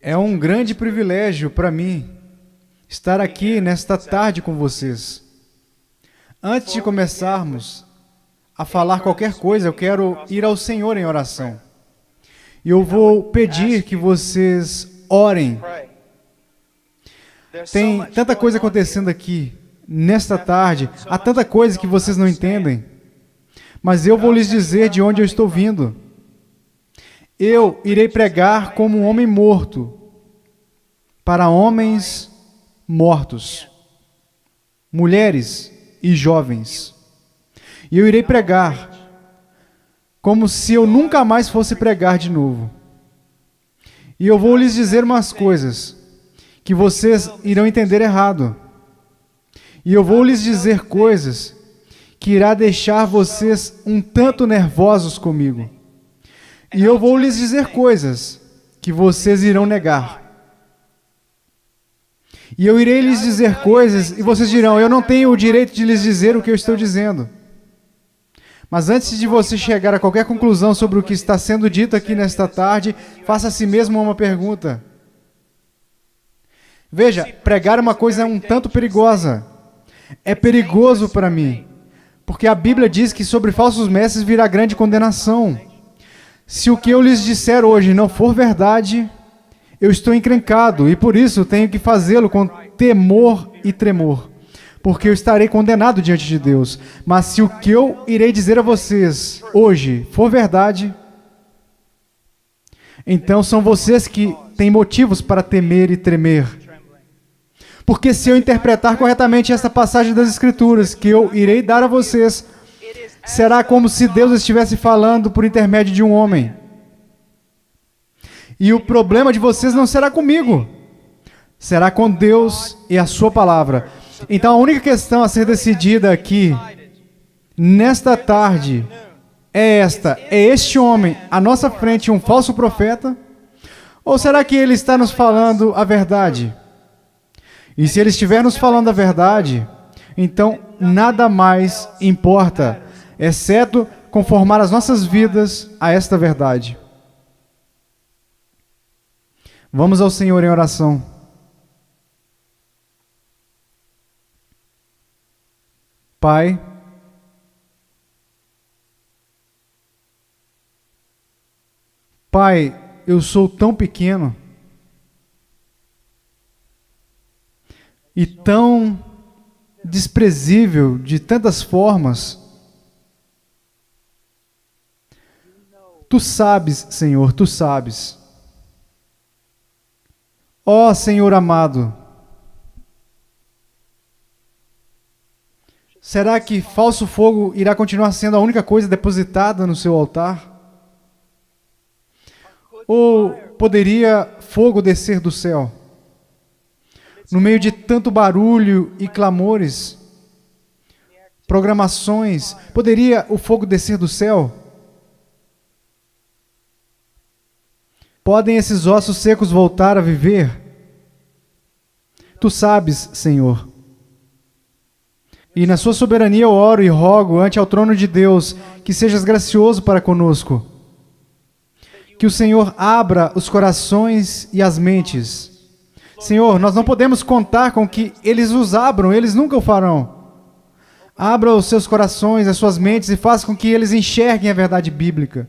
É um grande privilégio para mim estar aqui nesta tarde com vocês. Antes de começarmos a falar qualquer coisa, eu quero ir ao Senhor em oração. E eu vou pedir que vocês orem. Tem tanta coisa acontecendo aqui nesta tarde, há tanta coisa que vocês não entendem. Mas eu vou lhes dizer de onde eu estou vindo. Eu irei pregar como um homem morto para homens mortos, mulheres e jovens. E eu irei pregar como se eu nunca mais fosse pregar de novo. E eu vou lhes dizer umas coisas que vocês irão entender errado. E eu vou lhes dizer coisas que irá deixar vocês um tanto nervosos comigo. E eu vou lhes dizer coisas que vocês irão negar. E eu irei lhes dizer coisas e vocês dirão, eu não tenho o direito de lhes dizer o que eu estou dizendo. Mas antes de você chegar a qualquer conclusão sobre o que está sendo dito aqui nesta tarde, faça a si mesmo uma pergunta. Veja, pregar uma coisa é um tanto perigosa. É perigoso para mim, porque a Bíblia diz que sobre falsos mestres virá grande condenação. Se o que eu lhes disser hoje não for verdade, eu estou encrencado e por isso tenho que fazê-lo com temor e tremor, porque eu estarei condenado diante de Deus. Mas se o que eu irei dizer a vocês hoje for verdade, então são vocês que têm motivos para temer e tremer. Porque se eu interpretar corretamente essa passagem das Escrituras que eu irei dar a vocês, será como se Deus estivesse falando por intermédio de um homem. E o problema de vocês não será comigo, será com Deus e a sua palavra. Então a única questão a ser decidida aqui, nesta tarde, é esta: é este homem à nossa frente um falso profeta? Ou será que ele está nos falando a verdade? E se ele estiver nos falando a verdade, então nada mais importa, exceto conformar as nossas vidas a esta verdade. Vamos ao Senhor em oração. Pai, eu sou tão pequeno e tão desprezível de tantas formas. Tu sabes, Senhor, Tu sabes. Ó Senhor amado, será que falso fogo irá continuar sendo a única coisa depositada no seu altar? Ou poderia fogo descer do céu? No meio de tanto barulho e clamores, programações, poderia o fogo descer do céu? Podem esses ossos secos voltar a viver? Tu sabes, Senhor. E na sua soberania eu oro e rogo ante ao trono de Deus que sejas gracioso para conosco. Que o Senhor abra os corações e as mentes. Senhor, nós não podemos contar com que eles os abram, eles nunca o farão. Abra os seus corações, as suas mentes e faça com que eles enxerguem a verdade bíblica.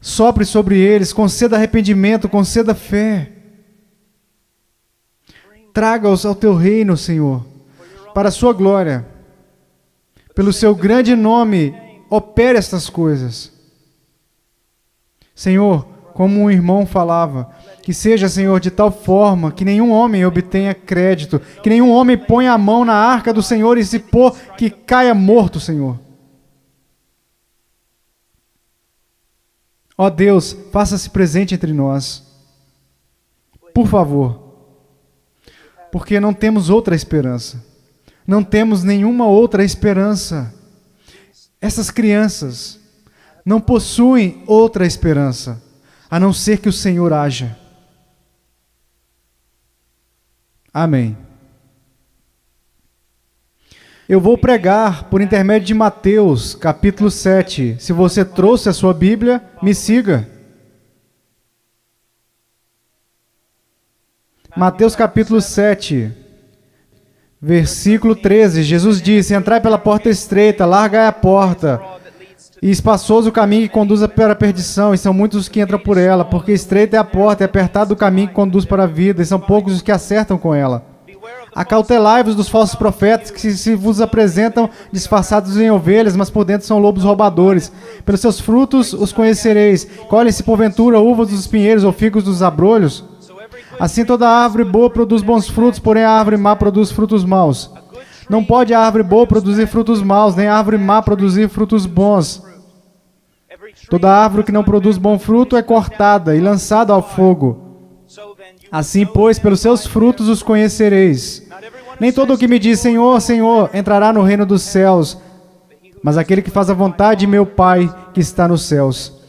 Sopre sobre eles, conceda arrependimento, conceda fé. Traga-os ao Teu reino, Senhor, para a Sua glória. Pelo Seu grande nome, opere estas coisas. Senhor, como um irmão falava, que seja, Senhor, de tal forma que nenhum homem obtenha crédito, que nenhum homem ponha a mão na arca do Senhor e se pôr que caia morto, Senhor. Ó Deus, faça-se presente entre nós. Por favor. Porque não temos outra esperança. Não temos nenhuma outra esperança. Essas crianças não possuem outra esperança, a não ser que o Senhor haja. Amém. Eu vou pregar por intermédio de Mateus, capítulo 7. Se você trouxe a sua Bíblia, me siga. Mateus capítulo 7, versículo 13. Jesus disse: entrai pela porta estreita, larga é a porta, e espaçoso o caminho que conduz para a perdição, e são muitos os que entram por ela, porque estreita é a porta, e apertado o caminho que conduz para a vida, e são poucos os que acertam com ela. Acautelai-vos dos falsos profetas, que se vos apresentam disfarçados em ovelhas, mas por dentro são lobos roubadores. Pelos seus frutos os conhecereis. Colhem-se porventura uvas dos pinheiros ou figos dos abrolhos? Assim toda árvore boa produz bons frutos, porém a árvore má produz frutos maus. Não pode a árvore boa produzir frutos maus, nem a árvore má produzir frutos bons. Toda árvore que não produz bom fruto é cortada e lançada ao fogo. Assim, pois, pelos seus frutos os conhecereis. Nem todo o que me diz Senhor, Senhor, entrará no reino dos céus, mas aquele que faz a vontade de meu Pai que está nos céus.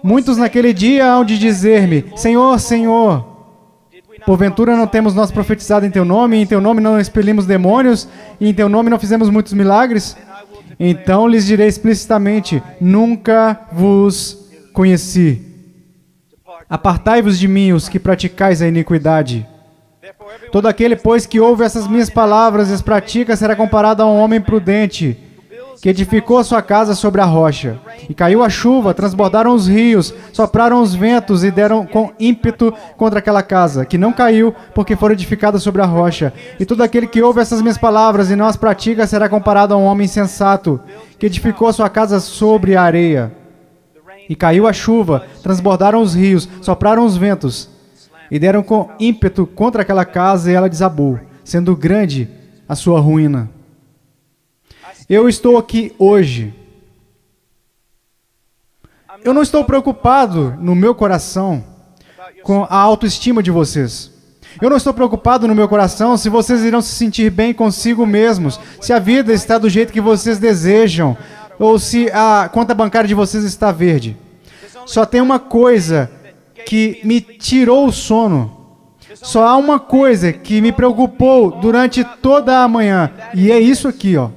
Muitos naquele dia hão de dizer-me: Senhor, Senhor, porventura não temos nós profetizado em Teu nome, e em Teu nome não expelimos demônios, e em Teu nome não fizemos muitos milagres? Então lhes direi explicitamente: nunca vos conheci. Apartai-vos de mim, os que praticais a iniquidade. Todo aquele, pois, que ouve essas minhas palavras e as pratica, será comparado a um homem prudente, que edificou a sua casa sobre a rocha. E caiu a chuva, transbordaram os rios, sopraram os ventos e deram com ímpeto contra aquela casa, que não caiu, porque foi edificada sobre a rocha. E todo aquele que ouve essas minhas palavras e não as pratica, será comparado a um homem insensato, que edificou a sua casa sobre a areia. E caiu a chuva, transbordaram os rios, sopraram os ventos, e deram com ímpeto contra aquela casa, e ela desabou, sendo grande a sua ruína. Eu estou aqui hoje. Eu não estou preocupado no meu coração com a autoestima de vocês. Eu não estou preocupado no meu coração se vocês irão se sentir bem consigo mesmos, se a vida está do jeito que vocês desejam, ou se a conta bancária de vocês está verde. Só tem uma coisa que me tirou o sono. Só há uma coisa que me preocupou durante toda a manhã. E é isso aqui, ó.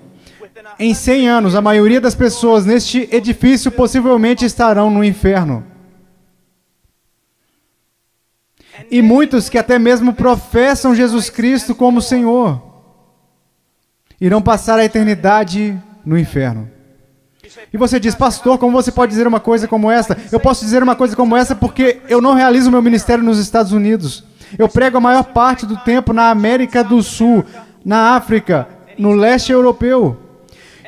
Em 100 anos, a maioria das pessoas neste edifício possivelmente estarão no inferno. E muitos que até mesmo professam Jesus Cristo como Senhor irão passar a eternidade no inferno. E você diz: pastor, como você pode dizer uma coisa como essa? Eu posso dizer uma coisa como essa porque eu não realizo meu ministério nos Estados Unidos. Eu prego a maior parte do tempo na América do Sul, na África, no leste europeu.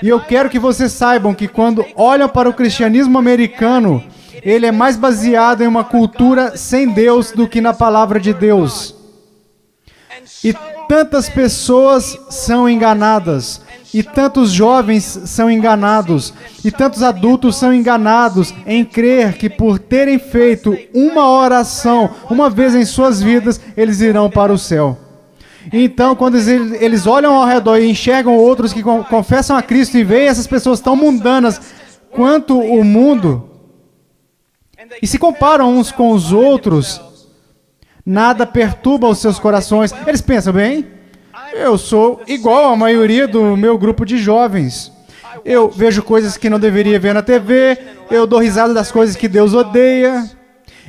E eu quero que vocês saibam que quando olham para o cristianismo americano, ele é mais baseado em uma cultura sem Deus do que na palavra de Deus. E tantas pessoas são enganadas, e tantos jovens são enganados, e tantos adultos são enganados em crer que por terem feito uma oração uma vez em suas vidas, eles irão para o céu. Então, quando eles olham ao redor e enxergam outros que confessam a Cristo e veem essas pessoas tão mundanas quanto o mundo, e se comparam uns com os outros, nada perturba os seus corações. Eles pensam: bem, eu sou igual à maioria do meu grupo de jovens. Eu vejo coisas que não deveria ver na TV, eu dou risada das coisas que Deus odeia,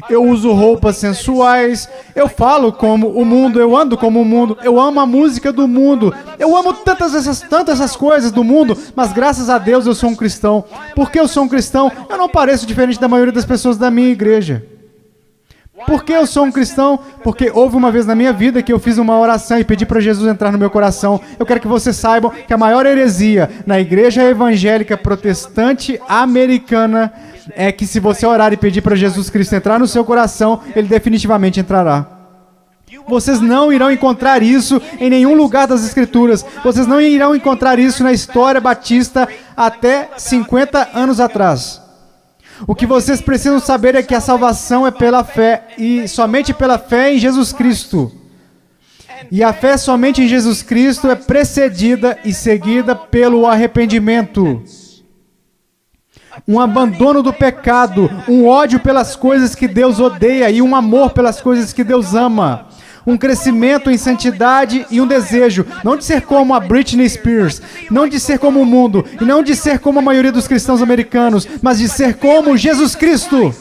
eu uso roupas sensuais, eu falo como o mundo, eu ando como o mundo, eu amo a música do mundo, eu amo tantas essas coisas do mundo, mas graças a Deus eu sou um cristão. Porque eu sou um cristão, eu não pareço diferente da maioria das pessoas da minha igreja. Por que eu sou um cristão? Porque houve uma vez na minha vida que eu fiz uma oração e pedi para Jesus entrar no meu coração. Eu quero que vocês saibam que a maior heresia na igreja evangélica protestante americana é que se você orar e pedir para Jesus Cristo entrar no seu coração, Ele definitivamente entrará. Vocês não irão encontrar isso em nenhum lugar das Escrituras. Vocês não irão encontrar isso na história batista até 50 anos atrás. O que vocês precisam saber é que a salvação é pela fé, e somente pela fé em Jesus Cristo. E a fé somente em Jesus Cristo é precedida e seguida pelo arrependimento. Um abandono do pecado, um ódio pelas coisas que Deus odeia e um amor pelas coisas que Deus ama. Um crescimento em santidade e um desejo, não de ser como a Britney Spears, não de ser como o mundo, e não de ser como a maioria dos cristãos americanos, mas de ser como Jesus Cristo.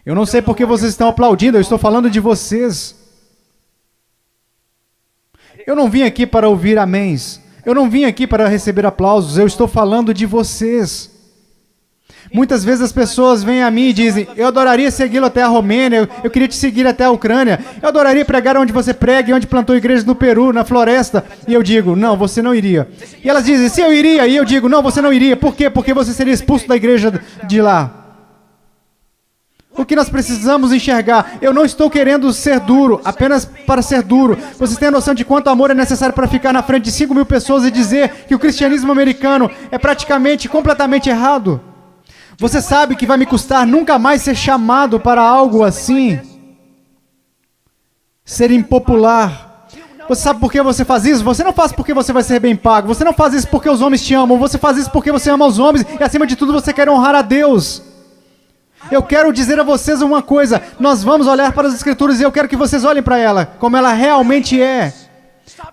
Eu não sei porque vocês estão aplaudindo, eu estou falando de vocês. Eu não vim aqui para ouvir améns. Eu não vim aqui para receber aplausos, eu estou falando de vocês. Muitas vezes as pessoas vêm a mim e dizem, eu adoraria segui-lo até a Romênia, eu queria te seguir até a Ucrânia, eu adoraria pregar onde você prega e onde plantou igrejas no Peru, na floresta. E eu digo, não, você não iria. E elas dizem, sim, eu iria. E eu digo, não, você não iria. Por quê? Porque você seria expulso da igreja de lá. O que nós precisamos enxergar? Eu não estou querendo ser duro, apenas para ser duro. Vocês têm a noção de quanto amor é necessário para ficar na frente de 5 mil pessoas e dizer que o cristianismo americano é praticamente, completamente errado? Você sabe que vai me custar nunca mais ser chamado para algo assim? Ser impopular. Você sabe por que você faz isso? Você não faz porque você vai ser bem pago. Você não faz isso porque os homens te amam. Você faz isso porque você ama os homens e, acima de tudo, você quer honrar a Deus. Eu quero dizer a vocês uma coisa. Nós vamos olhar para as Escrituras e eu quero que vocês olhem para ela, como ela realmente é.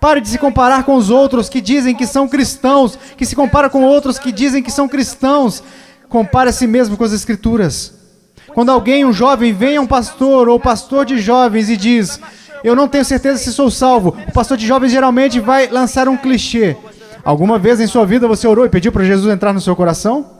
Pare de se comparar com os outros que dizem que são cristãos, que se comparam com outros que dizem que são cristãos. Compare a si mesmo com as Escrituras. Quando alguém, um jovem, vem a um pastor ou pastor de jovens e diz, eu não tenho certeza se sou salvo, o pastor de jovens geralmente vai lançar um clichê. Alguma vez em sua vida você orou e pediu para Jesus entrar no seu coração?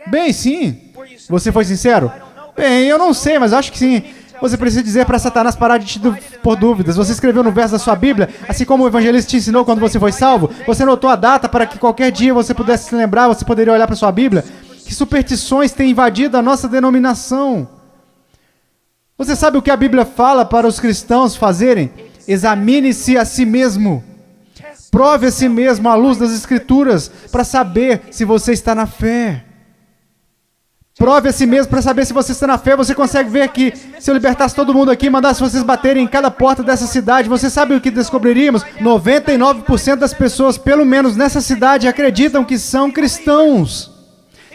Bem, sim. Você foi sincero? Bem, eu não sei, mas acho que sim. Você precisa dizer para Satanás parar de te pôr dúvidas. Você escreveu no verso da sua Bíblia, assim como o evangelista te ensinou quando você foi salvo. Você anotou a data para que qualquer dia você pudesse se lembrar, você poderia olhar para sua Bíblia. Que superstições têm invadido a nossa denominação? Você sabe o que a Bíblia fala para os cristãos fazerem? Examine-se a si mesmo. Prove a si mesmo à luz das Escrituras para saber se você está na fé. Prove a si mesmo para saber se você está na fé. Você consegue ver que se eu libertasse todo mundo aqui e mandasse vocês baterem em cada porta dessa cidade, você sabe o que descobriríamos? 99% das pessoas, pelo menos nessa cidade, acreditam que são cristãos.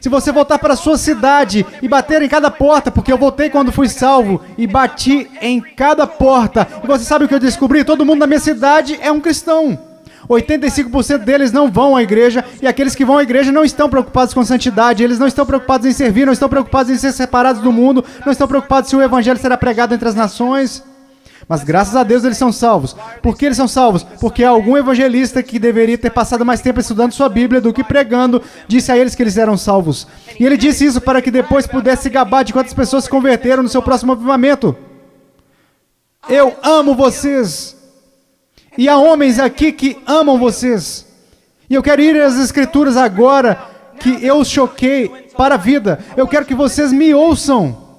Se você voltar para a sua cidade e bater em cada porta, porque eu voltei quando fui salvo e bati em cada porta, e você sabe o que eu descobri? Todo mundo na minha cidade é um cristão. 85% deles não vão à igreja, e aqueles que vão à igreja não estão preocupados com santidade, eles não estão preocupados em servir, não estão preocupados em ser separados do mundo, não estão preocupados se o evangelho será pregado entre as nações. Mas graças a Deus eles são salvos. Por que eles são salvos? Porque algum evangelista que deveria ter passado mais tempo estudando sua Bíblia do que pregando, disse a eles que eles eram salvos. E ele disse isso para que depois pudesse gabar de quantas pessoas se converteram no seu próximo avivamento. Eu amo vocês. E há homens aqui que amam vocês. E eu quero ir às Escrituras agora que eu os choquei para a vida. Eu quero que vocês me ouçam.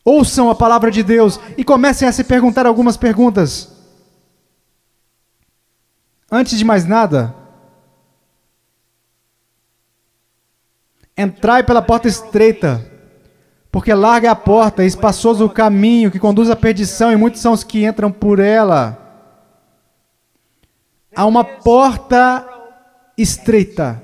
Ouçam a palavra de Deus e comecem a se perguntar algumas perguntas. Antes de mais nada, entrai pela porta estreita, porque larga é a porta e espaçoso o caminho que conduz à perdição, e muitos são os que entram por ela. Há uma porta estreita.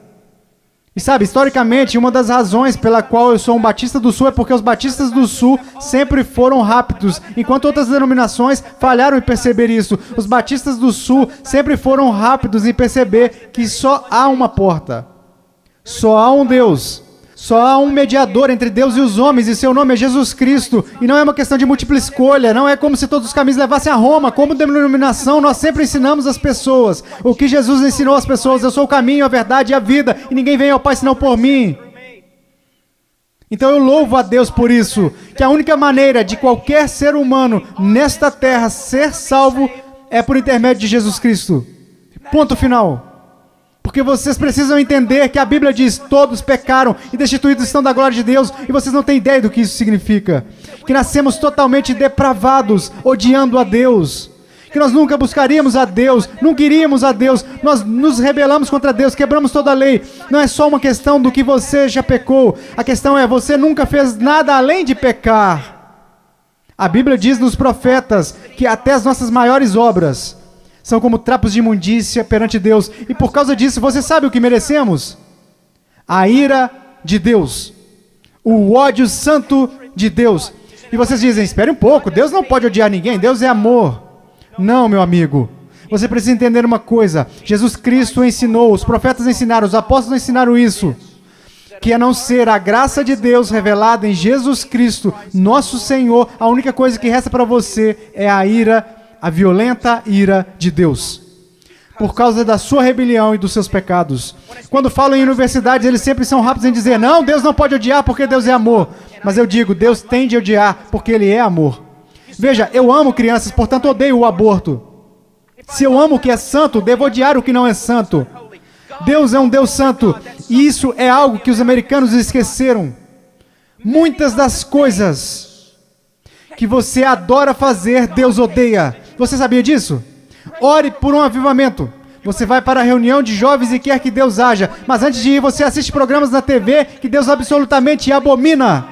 E sabe, historicamente, uma das razões pela qual eu sou um batista do Sul é porque os batistas do Sul sempre foram rápidos, enquanto outras denominações falharam em perceber isso. Os batistas do Sul sempre foram rápidos em perceber que só há uma porta, só há um Deus, só há um mediador entre Deus e os homens, e seu nome é Jesus Cristo. E não é uma questão de múltipla escolha, não é como se todos os caminhos levassem a Roma. Como denominação, nós sempre ensinamos as pessoas o que Jesus ensinou às pessoas: eu sou o caminho, a verdade e a vida, e ninguém vem ao Pai senão por mim. Então eu louvo a Deus por isso, que a única maneira de qualquer ser humano nesta terra ser salvo é por intermédio de Jesus Cristo. Ponto final. Porque vocês precisam entender que a Bíblia diz: todos pecaram e destituídos estão da glória de Deus, e vocês não têm ideia do que isso significa. Que nascemos totalmente depravados, odiando a Deus. Que nós nunca buscaríamos a Deus, nunca iríamos a Deus, nós nos rebelamos contra Deus, quebramos toda a lei. Não é só uma questão do que você já pecou, a questão é: você nunca fez nada além de pecar. A Bíblia diz nos profetas que até as nossas maiores obras são como trapos de imundícia perante Deus. E por causa disso, você sabe o que merecemos? A ira de Deus. O ódio santo de Deus. E vocês dizem: espere um pouco, Deus não pode odiar ninguém, Deus é amor. Não, meu amigo. Você precisa entender uma coisa. Jesus Cristo ensinou, os profetas ensinaram, os apóstolos ensinaram isso. que a não ser a graça de Deus revelada em Jesus Cristo, nosso Senhor, a única coisa que resta para você é a ira, a violenta ira de Deus, por causa da sua rebelião e dos seus pecados. Quando falam em universidades, eles sempre são rápidos em dizer, não, Deus não pode odiar porque Deus é amor. Mas eu digo, Deus tem de odiar porque Ele é amor. Veja, eu amo crianças, portanto odeio o aborto. Se eu amo o que é santo, devo odiar o que não é santo. Deus é um Deus santo, e isso é algo que os americanos esqueceram. Muitas das coisas que você adora fazer, Deus odeia. Você sabia disso? Ore por um avivamento. Você vai para a reunião de jovens e quer que Deus haja, mas antes de ir, você assiste programas na TV que Deus absolutamente abomina.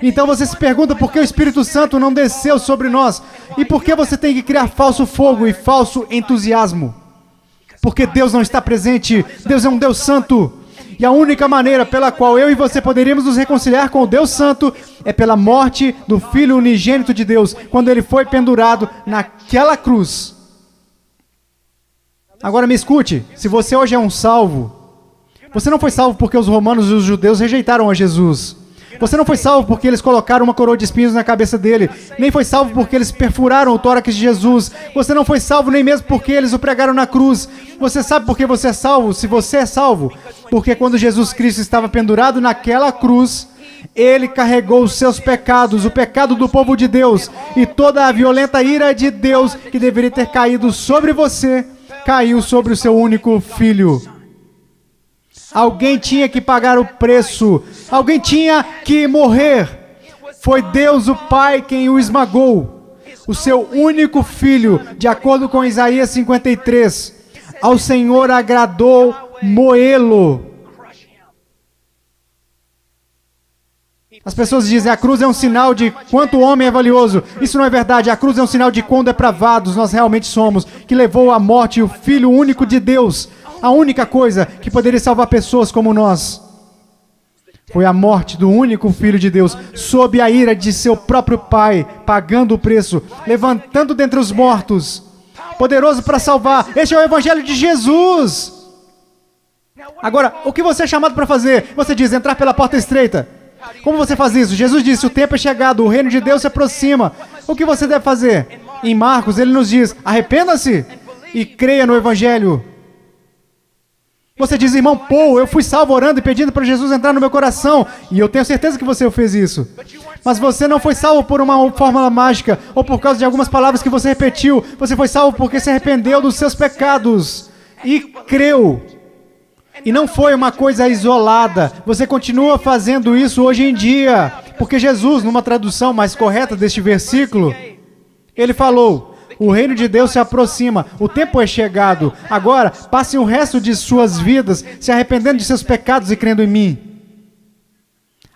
Então você se pergunta por que o Espírito Santo não desceu sobre nós e por que você tem que criar falso fogo e falso entusiasmo. Porque Deus não está presente. Deus é um Deus santo. E a única maneira pela qual eu e você poderíamos nos reconciliar com o Deus Santo é pela morte do Filho unigênito de Deus, quando Ele foi pendurado naquela cruz. Agora me escute, se você hoje é um salvo, você não foi salvo porque os romanos e os judeus rejeitaram a Jesus. Você não foi salvo porque eles colocaram uma coroa de espinhos na cabeça dele. Nem foi salvo porque eles perfuraram o tórax de Jesus. Você não foi salvo nem mesmo porque eles o pregaram na cruz. Você sabe por que você é salvo? Se você é salvo, porque quando Jesus Cristo estava pendurado naquela cruz, Ele carregou os seus pecados, o pecado do povo de Deus, e toda a violenta ira de Deus que deveria ter caído sobre você, caiu sobre o seu único filho. Alguém tinha que pagar o preço. Alguém tinha que morrer. Foi Deus o Pai quem o esmagou. O seu único filho, de acordo com Isaías 53. Ao Senhor agradou moê-lo. As pessoas dizem, a cruz é um sinal de quanto o homem é valioso. Isso não é verdade. A cruz é um sinal de quão depravados nós realmente somos, que levou à morte o Filho único de Deus. A única coisa que poderia salvar pessoas como nós foi a morte do único Filho de Deus, sob a ira de seu próprio Pai, pagando o preço, levantando dentre os mortos, poderoso para salvar. Este é o Evangelho de Jesus. Agora, o que você é chamado para fazer? Você diz, entrar pela porta estreita. Como você faz isso? Jesus disse, o tempo é chegado, o reino de Deus se aproxima. O que você deve fazer? Em Marcos, ele nos diz, arrependa-se e creia no Evangelho. Você diz, irmão Paul, eu fui salvo orando e pedindo para Jesus entrar no meu coração. E eu tenho certeza que você fez isso. Mas você não foi salvo por uma fórmula mágica ou por causa de algumas palavras que você repetiu. Você foi salvo porque se arrependeu dos seus pecados e creu. E não foi uma coisa isolada. Você continua fazendo isso hoje em dia. Porque Jesus, numa tradução mais correta deste versículo, ele falou, o reino de Deus se aproxima, o tempo é chegado. Agora, passem o resto de suas vidas se arrependendo de seus pecados e crendo em mim.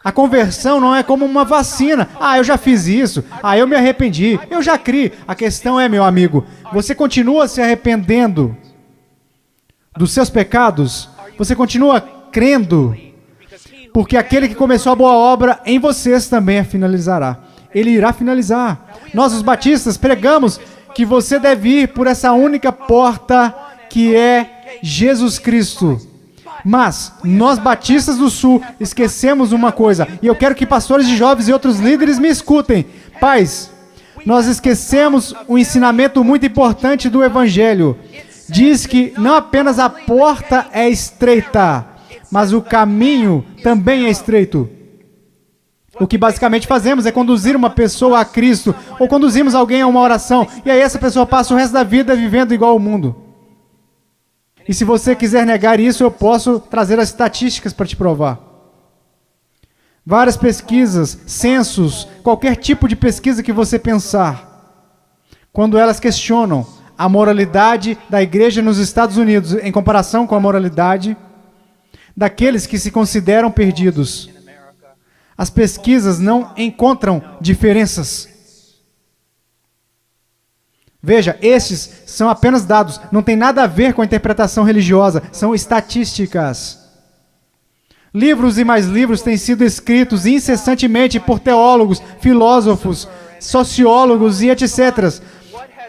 A conversão não é como uma vacina. Ah, eu já fiz isso. Ah, eu me arrependi. Eu já criei. A questão é, meu amigo, você continua se arrependendo dos seus pecados? Você continua crendo? Porque aquele que começou a boa obra em vocês também a finalizará. Ele irá finalizar. Nós, os batistas, pregamos que você deve ir por essa única porta que é Jesus Cristo. Mas nós, batistas do Sul, esquecemos uma coisa. E eu quero que pastores de jovens e outros líderes me escutem. Pais, nós esquecemos um ensinamento muito importante do Evangelho. Diz que não apenas a porta é estreita, mas o caminho também é estreito. O que basicamente fazemos é conduzir uma pessoa a Cristo, ou conduzimos alguém a uma oração, e aí essa pessoa passa o resto da vida vivendo igual ao mundo. E se você quiser negar isso, eu posso trazer as estatísticas para te provar. Várias pesquisas, censos, qualquer tipo de pesquisa que você pensar, quando elas questionam a moralidade da igreja nos Estados Unidos em comparação com a moralidade daqueles que se consideram perdidos, as pesquisas não encontram diferenças. Veja, estes são apenas dados, não tem nada a ver com a interpretação religiosa, são estatísticas. Livros e mais livros têm sido escritos incessantemente por teólogos, filósofos, sociólogos e etc.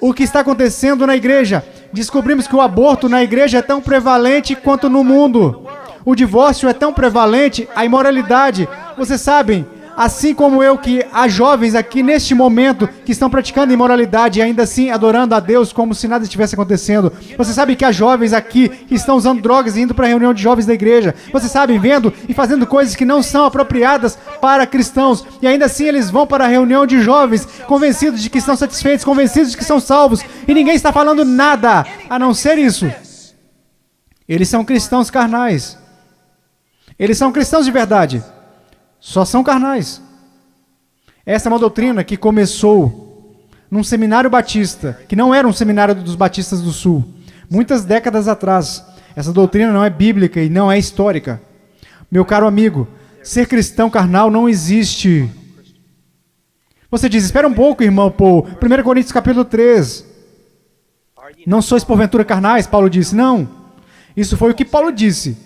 O que está acontecendo na igreja? Descobrimos que o aborto na igreja é tão prevalente quanto no mundo. O divórcio é tão prevalente, a imoralidade. Vocês sabem, assim como eu, que há jovens aqui neste momento que estão praticando imoralidade e ainda assim adorando a Deus como se nada estivesse acontecendo. Você sabe que há jovens aqui que estão usando drogas e indo para a reunião de jovens da igreja. Você sabe, vendo e fazendo coisas que não são apropriadas para cristãos. E ainda assim eles vão para a reunião de jovens, convencidos de que estão satisfeitos, convencidos de que são salvos. E ninguém está falando nada a não ser isso. Eles são cristãos carnais. Eles são cristãos de verdade. Só são carnais. Essa é uma doutrina que começou num seminário batista, que não era um seminário dos batistas do sul, muitas décadas atrás. Essa doutrina não é bíblica e não é histórica. Meu caro amigo, ser cristão carnal não existe. Você diz, espera um pouco, irmão Paul. 1 Coríntios capítulo 3. Não sois porventura carnais, Paulo disse. Não. Isso foi o que Paulo disse.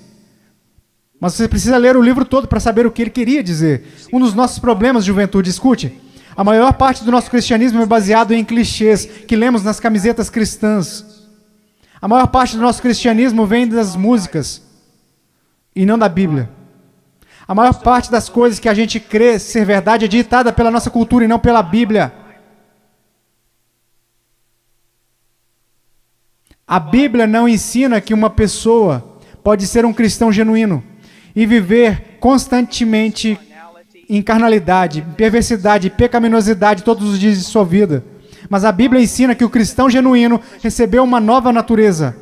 Mas você precisa ler o livro todo para saber o que ele queria dizer. Um dos nossos problemas, juventude, escute. A maior parte do nosso cristianismo é baseado em clichês que lemos nas camisetas cristãs. A maior parte do nosso cristianismo vem das músicas e não da Bíblia. A maior parte das coisas que a gente crê ser verdade é ditada pela nossa cultura e não pela Bíblia. A Bíblia não ensina que uma pessoa pode ser um cristão genuíno e viver constantemente em carnalidade, perversidade e pecaminosidade todos os dias de sua vida. Mas a Bíblia ensina que o cristão genuíno recebeu uma nova natureza.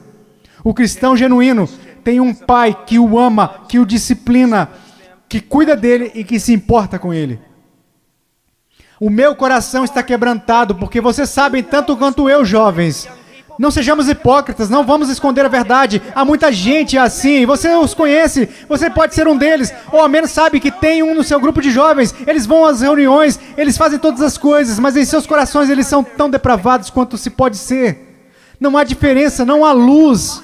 O cristão genuíno tem um pai que o ama, que o disciplina, que cuida dele e que se importa com ele. O meu coração está quebrantado porque vocês sabem tanto quanto eu, jovens. Não sejamos hipócritas, não vamos esconder a verdade. Há muita gente assim, você os conhece, você pode ser um deles, ou ao menos sabe que tem um no seu grupo de jovens. Eles vão às reuniões, eles fazem todas as coisas, mas em seus corações eles são tão depravados quanto se pode ser. Não há diferença, não há luz.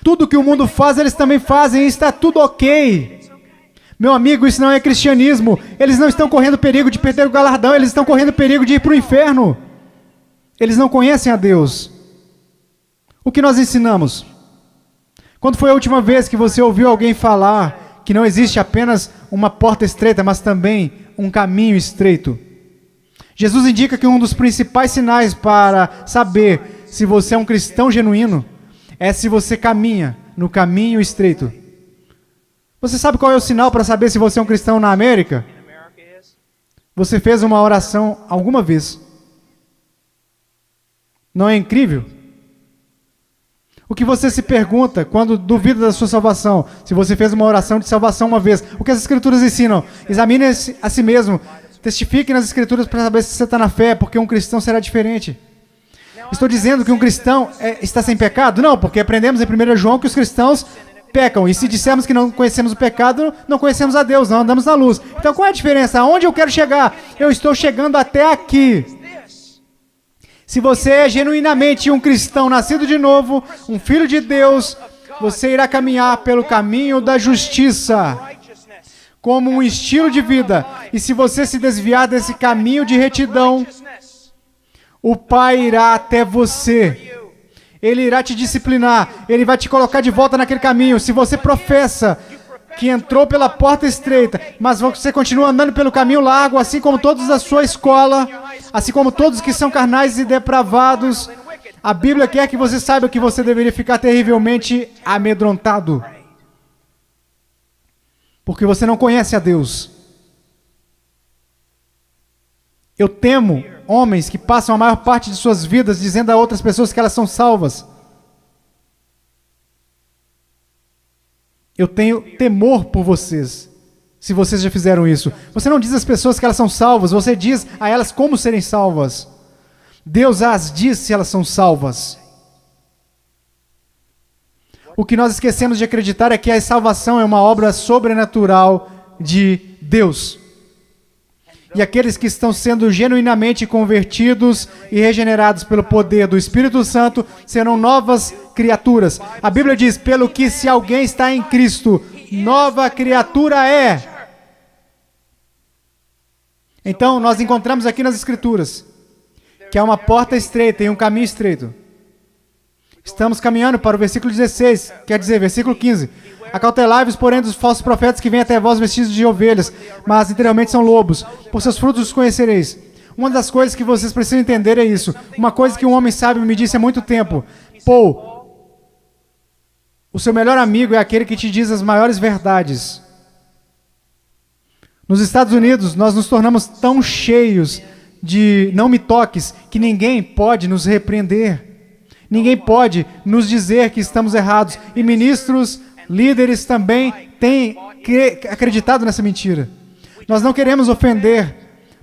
Tudo que o mundo faz, eles também fazem e está tudo ok. Meu amigo, isso não é cristianismo. Eles não estão correndo perigo de perder o galardão, eles estão correndo perigo de ir para o inferno. Eles não conhecem a Deus. O que nós ensinamos? Quando foi a última vez que você ouviu alguém falar que não existe apenas uma porta estreita, mas também um caminho estreito? Jesus indica que um dos principais sinais para saber se você é um cristão genuíno é se você caminha no caminho estreito. Você sabe qual é o sinal para saber se você é um cristão na América? Você fez uma oração alguma vez. Não é incrível? O que você se pergunta quando duvida da sua salvação? Se você fez uma oração de salvação uma vez, o que as Escrituras ensinam? Examine a si mesmo, testifique nas Escrituras para saber se você está na fé, porque um cristão será diferente. Estou dizendo que um cristão está sem pecado? Não, porque aprendemos em 1 João que os cristãos pecam, e se dissermos que não conhecemos o pecado, não conhecemos a Deus, não andamos na luz. Então qual é a diferença? Aonde eu quero chegar? Eu estou chegando até aqui. Se você é genuinamente um cristão nascido de novo, um filho de Deus, você irá caminhar pelo caminho da justiça, como um estilo de vida. E se você se desviar desse caminho de retidão, o Pai irá até você. Ele irá te disciplinar, ele vai te colocar de volta naquele caminho. Se você professa que entrou pela porta estreita, mas você continua andando pelo caminho largo, assim como todos da sua escola, assim como todos que são carnais e depravados, a Bíblia quer que você saiba que você deveria ficar terrivelmente amedrontado, porque você não conhece a Deus. Eu temo homens que passam a maior parte de suas vidas dizendo a outras pessoas que elas são salvas. Eu tenho temor por vocês, se vocês já fizeram isso. Você não diz às pessoas que elas são salvas, você diz a elas como serem salvas. Deus as diz se elas são salvas. O que nós esquecemos de acreditar é que a salvação é uma obra sobrenatural de Deus. E aqueles que estão sendo genuinamente convertidos e regenerados pelo poder do Espírito Santo serão novas criaturas. A Bíblia diz, pelo que se alguém está em Cristo, nova criatura é. Então, nós encontramos aqui nas Escrituras que há uma porta estreita e um caminho estreito. Estamos caminhando para o versículo 16, quer dizer, versículo 15. Acautelai-vos, porém, dos falsos profetas que vêm até vós vestidos de ovelhas, mas interiormente são lobos. Por seus frutos os conhecereis. Uma das coisas que vocês precisam entender é isso. Uma coisa que um homem sábio me disse há muito tempo. Paul, o seu melhor amigo é aquele que te diz as maiores verdades. Nos Estados Unidos, nós nos tornamos tão cheios de não me toques que ninguém pode nos repreender. Ninguém pode nos dizer que estamos errados. E ministros, líderes também têm acreditado nessa mentira. Nós não queremos ofender.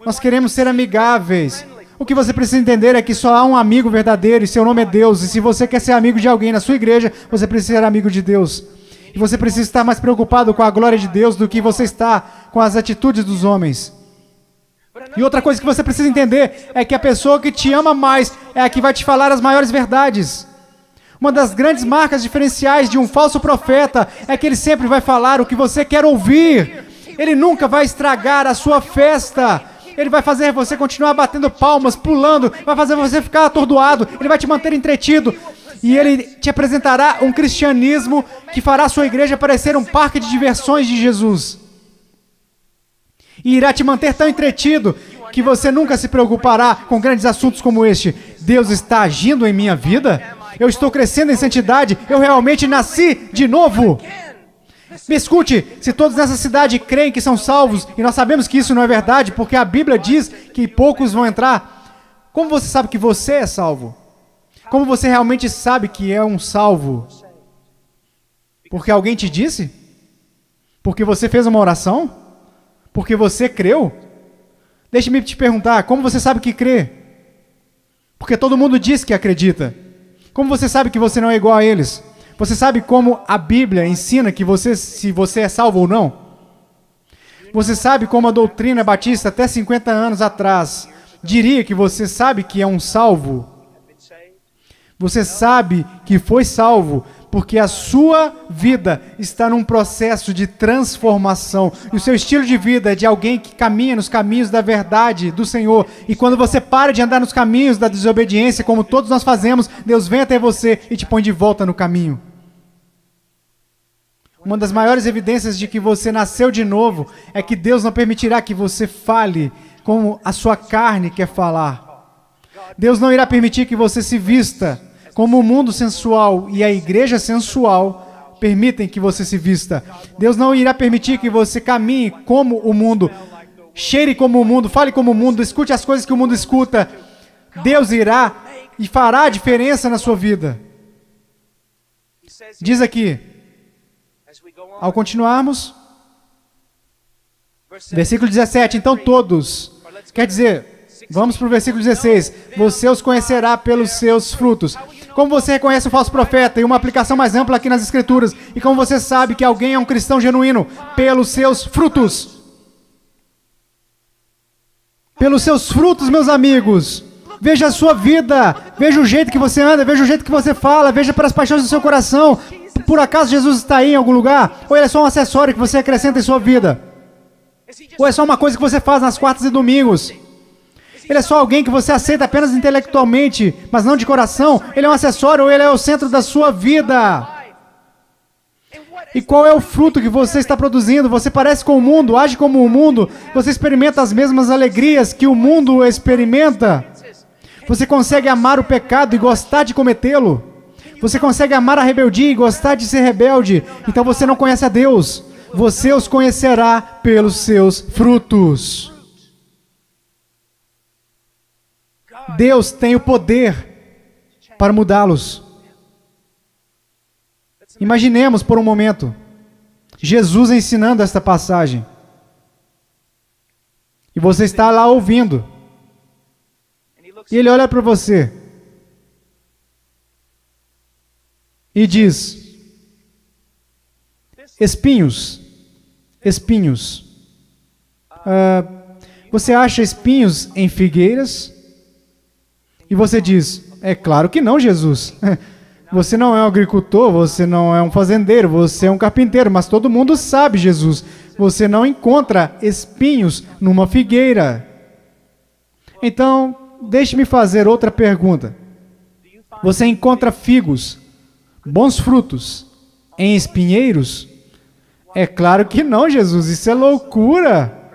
Nós queremos ser amigáveis. O que você precisa entender é que só há um amigo verdadeiro e seu nome é Deus. E se você quer ser amigo de alguém na sua igreja, você precisa ser amigo de Deus. E você precisa estar mais preocupado com a glória de Deus do que você está com as atitudes dos homens. E outra coisa que você precisa entender é que a pessoa que te ama mais é a que vai te falar as maiores verdades. Uma das grandes marcas diferenciais de um falso profeta é que ele sempre vai falar o que você quer ouvir. Ele nunca vai estragar a sua festa. Ele vai fazer você continuar batendo palmas, pulando, vai fazer você ficar atordoado, ele vai te manter entretido. E ele te apresentará um cristianismo que fará a sua igreja parecer um parque de diversões de Jesus. E irá te manter tão entretido que você nunca se preocupará com grandes assuntos como este. Deus está agindo em minha vida? Eu estou crescendo em santidade? Eu realmente nasci de novo? Me escute, se todos nessa cidade creem que são salvos, e nós sabemos que isso não é verdade, porque a Bíblia diz que poucos vão entrar, como você sabe que você é salvo? Como você realmente sabe que é um salvo? Porque alguém te disse? Porque você fez uma oração? Porque você creu? Deixe-me te perguntar, como você sabe que crê? Porque todo mundo diz que acredita. Como você sabe que você não é igual a eles? Você sabe como a Bíblia ensina que se você é salvo ou não? Você sabe como a doutrina batista até 50 anos atrás diria que você sabe que é um salvo? Você sabe que foi salvo porque a sua vida está num processo de transformação. E o seu estilo de vida é de alguém que caminha nos caminhos da verdade do Senhor. E quando você para de andar nos caminhos da desobediência, como todos nós fazemos, Deus vem até você e te põe de volta no caminho. Uma das maiores evidências de que você nasceu de novo é que Deus não permitirá que você fale como a sua carne quer falar. Deus não irá permitir que você se vista como o mundo sensual e a igreja sensual permitem que você se vista. Deus não irá permitir que você caminhe como o mundo, cheire como o mundo, fale como o mundo, escute as coisas que o mundo escuta. Deus irá e fará a diferença na sua vida. Diz aqui, ao continuarmos, versículo 17, então todos, quer dizer, vamos para o versículo 16, você os conhecerá pelos seus frutos. Como você reconhece o falso profeta? E uma aplicação mais ampla aqui nas Escrituras. E como você sabe que alguém é um cristão genuíno? Pelos seus frutos. Pelos seus frutos, meus amigos. Veja a sua vida. Veja o jeito que você anda. Veja o jeito que você fala. Veja para as paixões do seu coração. Por acaso Jesus está aí em algum lugar? Ou ele é só um acessório que você acrescenta em sua vida? Ou é só uma coisa que você faz nas quartas e domingos? Ele é só alguém que você aceita apenas intelectualmente, mas não de coração? Ele é um acessório ou ele é o centro da sua vida? E qual é o fruto que você está produzindo? Você parece com o mundo, age como o mundo, você experimenta as mesmas alegrias que o mundo experimenta? Você consegue amar o pecado e gostar de cometê-lo? Você consegue amar a rebeldia e gostar de ser rebelde? Então você não conhece a Deus. Você os conhecerá pelos seus frutos. Deus tem o poder para mudá-los. Imaginemos por um momento Jesus ensinando esta passagem. E você está lá ouvindo. E ele olha para você e diz: espinhos, espinhos. Você acha espinhos em figueiras? E você diz: é claro que não, Jesus. Você não é um agricultor, você não é um fazendeiro, você é um carpinteiro, mas todo mundo sabe, Jesus. Você não encontra espinhos numa figueira. Então, deixe-me fazer outra pergunta. Você encontra figos, bons frutos, em espinheiros? É claro que não, Jesus, isso é loucura.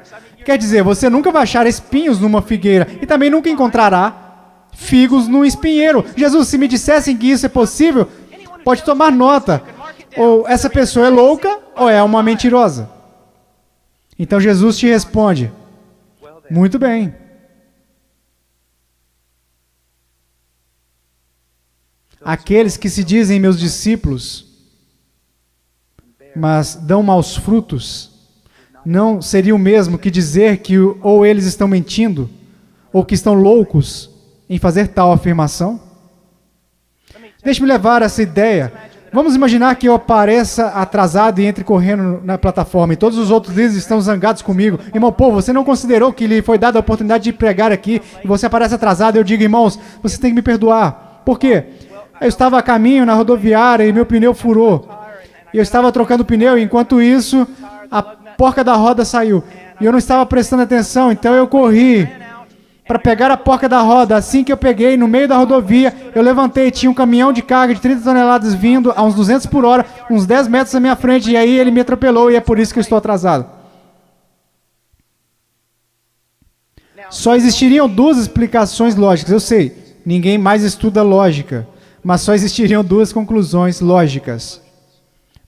Quer dizer, você nunca vai achar espinhos numa figueira e também nunca encontrará figos num espinheiro. Jesus, se me dissessem que isso é possível, pode tomar nota. Ou essa pessoa é louca ou é uma mentirosa. Então Jesus te responde, muito bem. Aqueles que se dizem meus discípulos, mas dão maus frutos, não seria o mesmo que dizer que ou eles estão mentindo, ou que estão loucos em fazer tal afirmação? Deixe-me levar essa ideia. Vamos imaginar que eu apareça atrasado e entre correndo na plataforma e todos os outros líderes estão zangados comigo. Irmão, pô, você não considerou que lhe foi dada a oportunidade de pregar aqui e você aparece atrasado e eu digo, irmãos, você tem que me perdoar. Por quê? Eu estava a caminho na rodoviária e meu pneu furou. E eu estava trocando o pneu e enquanto isso, a porca da roda saiu. E eu não estava prestando atenção, então eu corri para pegar a porca da roda. Assim que eu peguei, no meio da rodovia, eu levantei, tinha um caminhão de carga de 30 toneladas vindo a uns 200 por hora, uns 10 metros na minha frente, e aí ele me atropelou e é por isso que eu estou atrasado. Só existiriam duas explicações lógicas, eu sei, ninguém mais estuda lógica, mas só existiriam duas conclusões lógicas.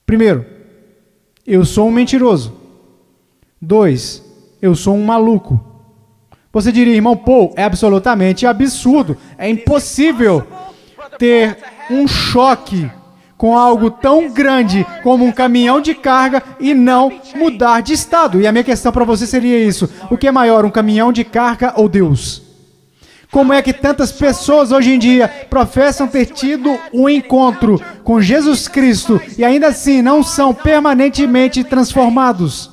Primeiro, eu sou um mentiroso. 2, eu sou um maluco. Você diria, irmão Paul, é absolutamente absurdo, é impossível ter um choque com algo tão grande como um caminhão de carga e não mudar de estado. E a minha questão para você seria isso, o que é maior, um caminhão de carga ou Deus? Como é que tantas pessoas hoje em dia professam ter tido um encontro com Jesus Cristo e ainda assim não são permanentemente transformados?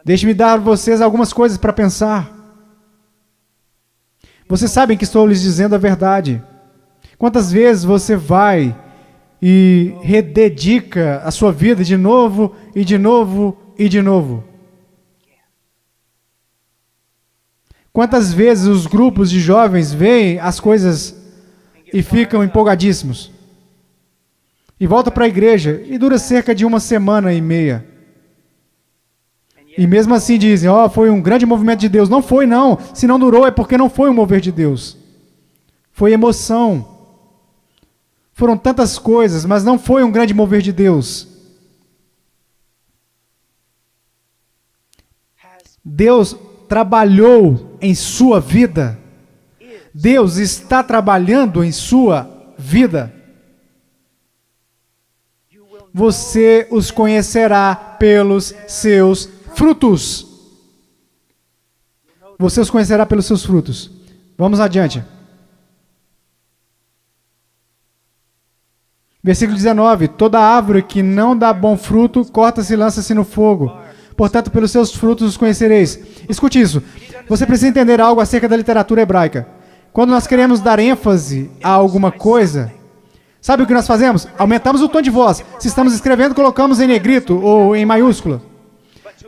Deixe-me dar a vocês algumas coisas para pensar. Vocês sabem que estou lhes dizendo a verdade. Quantas vezes você vai e rededica a sua vida de novo e de novo e de novo? Quantas vezes os grupos de jovens veem as coisas e ficam empolgadíssimos? E voltam para a igreja e dura cerca de 1,5 semanas. E mesmo assim dizem, foi um grande movimento de Deus. Não foi, não. Se não durou é porque não foi um mover de Deus. Foi emoção. Foram tantas coisas, mas não foi um grande mover de Deus. Deus trabalhou em sua vida. Deus está trabalhando em sua vida. Você os conhecerá pelos seus frutos. Você os conhecerá pelos seus frutos. Vamos adiante. Versículo 19. Toda árvore que não dá bom fruto, corta-se e lança-se no fogo. Portanto, pelos seus frutos os conhecereis. Escute isso. Você precisa entender algo acerca da literatura hebraica. Quando nós queremos dar ênfase a alguma coisa, sabe o que nós fazemos? Aumentamos o tom de voz. Se estamos escrevendo, colocamos em negrito ou em maiúscula.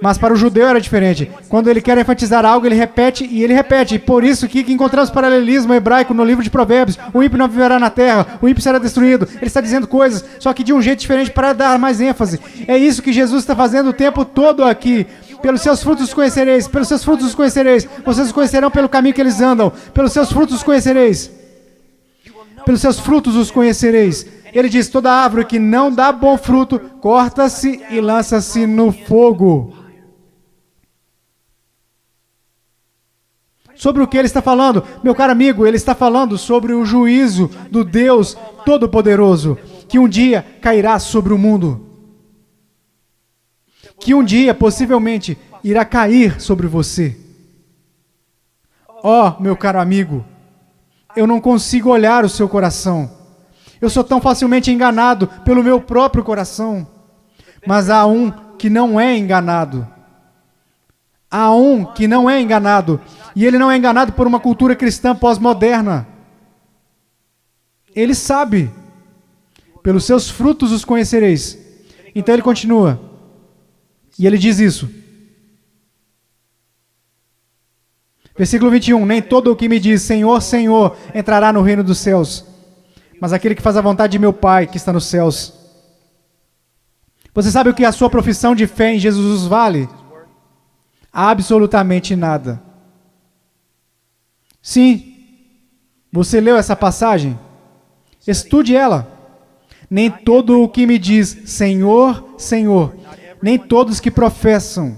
Mas para o judeu era diferente. Quando ele quer enfatizar algo, ele repete e ele repete. Por isso que encontramos paralelismo hebraico no livro de Provérbios. O ímpio não viverá na terra, o ímpio será destruído. Ele está dizendo coisas, só que de um jeito diferente para dar mais ênfase. É isso que Jesus está fazendo o tempo todo aqui. Pelos seus frutos os conhecereis, pelos seus frutos os conhecereis. Vocês os conhecerão pelo caminho que eles andam. Pelos seus frutos os conhecereis. Pelos seus frutos os conhecereis. Ele diz, toda árvore que não dá bom fruto, corta-se e lança-se no fogo. Sobre o que ele está falando? Meu caro amigo, ele está falando sobre o juízo do Deus Todo-Poderoso, que um dia cairá sobre o mundo. Que um dia, possivelmente, irá cair sobre você. Meu caro amigo, eu não consigo olhar o seu coração. Eu sou tão facilmente enganado pelo meu próprio coração. Mas há um que não é enganado. Há um que não é enganado. E ele não é enganado por uma cultura cristã pós-moderna. Ele sabe. Pelos seus frutos os conhecereis. Então ele continua. E ele diz isso. Versículo 21. Nem todo o que me diz Senhor, Senhor entrará no reino dos céus, mas aquele que faz a vontade de meu Pai que está nos céus. Você sabe o que a sua profissão de fé em Jesus vale? Absolutamente nada. Sim. Você leu essa passagem? Estude ela. Nem todo o que me diz Senhor, Senhor, nem todos que professam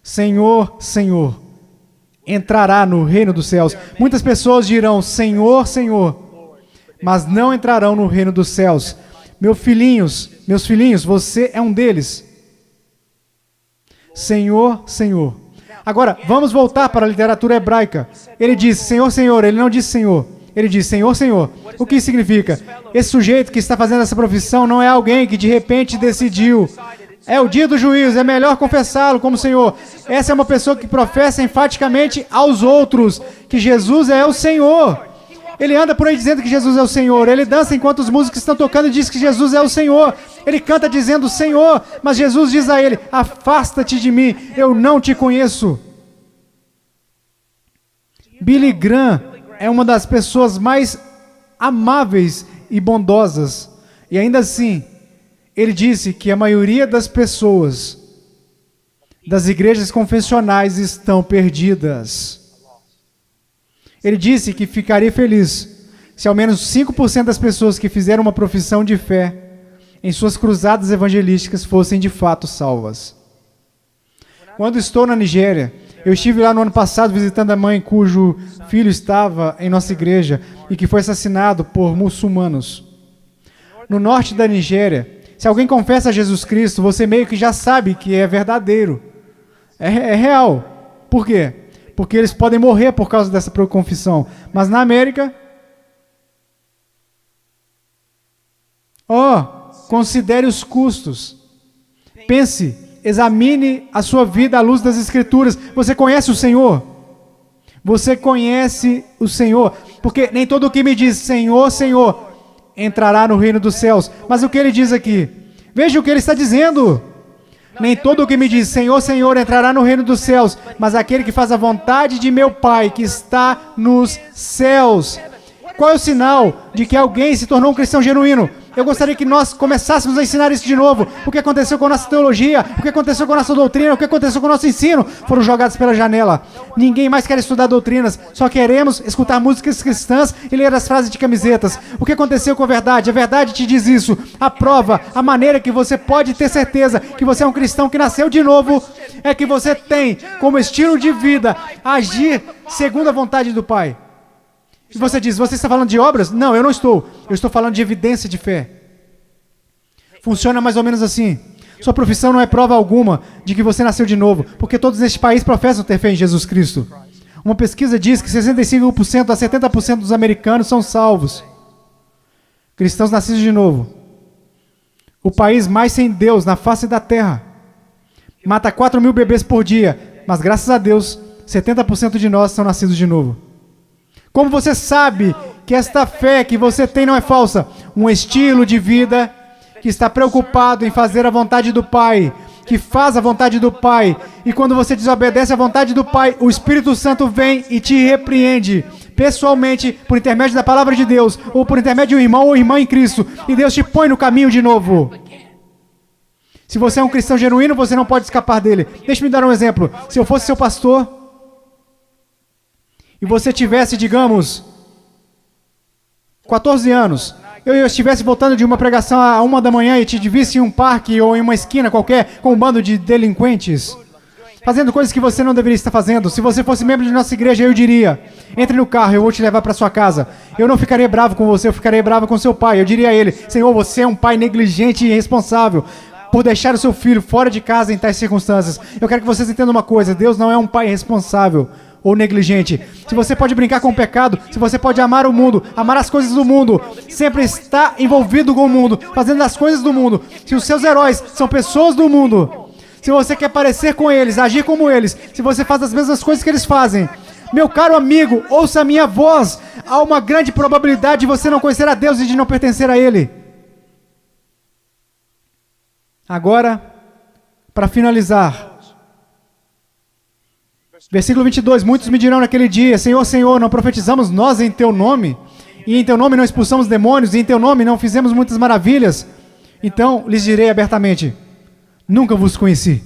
Senhor, Senhor, entrará no reino dos céus. Muitas pessoas dirão Senhor, Senhor, mas não entrarão no reino dos céus. Meus filhinhos, você é um deles. Senhor, Senhor. Agora, vamos voltar para a literatura hebraica. Ele diz Senhor, Senhor, ele não diz Senhor. Ele diz Senhor, Senhor. O que significa? Esse sujeito que está fazendo essa profissão não é alguém que de repente decidiu. É o dia do juízo, é melhor confessá-lo como Senhor. Essa é uma pessoa que professa enfaticamente aos outros que Jesus é o Senhor. Ele anda por aí dizendo que Jesus é o Senhor. Ele dança enquanto os músicos estão tocando e diz que Jesus é o Senhor. Ele canta dizendo Senhor, mas Jesus diz a ele, afasta-te de mim, eu não te conheço. Billy Graham é uma das pessoas mais amáveis e bondosas. E ainda assim, ele disse que a maioria das pessoas das igrejas confessionais estão perdidas. Ele disse que ficaria feliz se ao menos 5% das pessoas que fizeram uma profissão de fé em suas cruzadas evangelísticas fossem de fato salvas. Quando estou na Nigéria, eu estive lá no ano passado visitando a mãe cujo filho estava em nossa igreja e que foi assassinado por muçulmanos. No norte da Nigéria, se alguém confessa a Jesus Cristo, você meio que já sabe que é verdadeiro. É real. Por quê? Porque eles podem morrer por causa dessa confissão. Mas na América, considere os custos. Pense, examine a sua vida à luz das Escrituras. Você conhece o Senhor? Você conhece o Senhor? Porque nem todo o que me diz Senhor, Senhor, entrará no reino dos céus. Mas o que ele diz aqui? Veja o que ele está dizendo. Nem todo o que me diz Senhor, Senhor entrará no reino dos céus, mas aquele que faz a vontade de meu Pai que está nos céus. Qual é o sinal de que alguém se tornou um cristão genuíno? Eu gostaria que nós começássemos a ensinar isso de novo. O que aconteceu com a nossa teologia, o que aconteceu com a nossa doutrina, o que aconteceu com o nosso ensino, foram jogados pela janela. Ninguém mais quer estudar doutrinas, só queremos escutar músicas cristãs e ler as frases de camisetas. O que aconteceu com a verdade? A verdade te diz isso. A prova, a maneira que você pode ter certeza que você é um cristão que nasceu de novo, é que você tem como estilo de vida agir segundo a vontade do Pai. E você diz, você está falando de obras? Não, eu não estou. Eu estou falando de evidência de fé. Funciona mais ou menos assim. Sua profissão não é prova alguma de que você nasceu de novo, porque todos neste país professam ter fé em Jesus Cristo. Uma pesquisa diz que 65% a 70% dos americanos são salvos. Cristãos nascidos de novo. O país mais sem Deus na face da terra. Mata 4 mil bebês por dia, mas graças a Deus, 70% de nós são nascidos de novo. Como você sabe que esta fé que você tem não é falsa? Um estilo de vida que está preocupado em fazer a vontade do Pai, que faz a vontade do Pai. E quando você desobedece à vontade do Pai, o Espírito Santo vem e te repreende pessoalmente, por intermédio da palavra de Deus, ou por intermédio de um irmão ou irmã em Cristo, e Deus te põe no caminho de novo. Se você é um cristão genuíno, você não pode escapar dele. Deixe-me dar um exemplo. Se eu fosse seu pastor e você tivesse, digamos, 14 anos, eu estivesse voltando de uma pregação à 1 da manhã e te visse em um parque ou em uma esquina qualquer com um bando de delinquentes, fazendo coisas que você não deveria estar fazendo. Se você fosse membro de nossa igreja, eu diria, entre no carro, eu vou te levar para sua casa. Eu não ficaria bravo com você, eu ficaria bravo com seu pai. Eu diria a ele, Senhor, você é um pai negligente e irresponsável por deixar o seu filho fora de casa em tais circunstâncias. Eu quero que vocês entendam uma coisa, Deus não é um pai irresponsável ou negligente. Se você pode brincar com o pecado, se você pode amar o mundo, amar as coisas do mundo, sempre está envolvido com o mundo, fazendo as coisas do mundo. Se os seus heróis são pessoas do mundo, se você quer parecer com eles, agir como eles, se você faz as mesmas coisas que eles fazem, meu caro amigo, ouça a minha voz. Há uma grande probabilidade de você não conhecer a Deus e de não pertencer a Ele. Agora, para finalizar, Versículo 22, muitos me dirão naquele dia, Senhor, Senhor, não profetizamos nós em Teu nome? E em Teu nome não expulsamos demônios? E em Teu nome não fizemos muitas maravilhas? Então lhes direi abertamente, nunca vos conheci.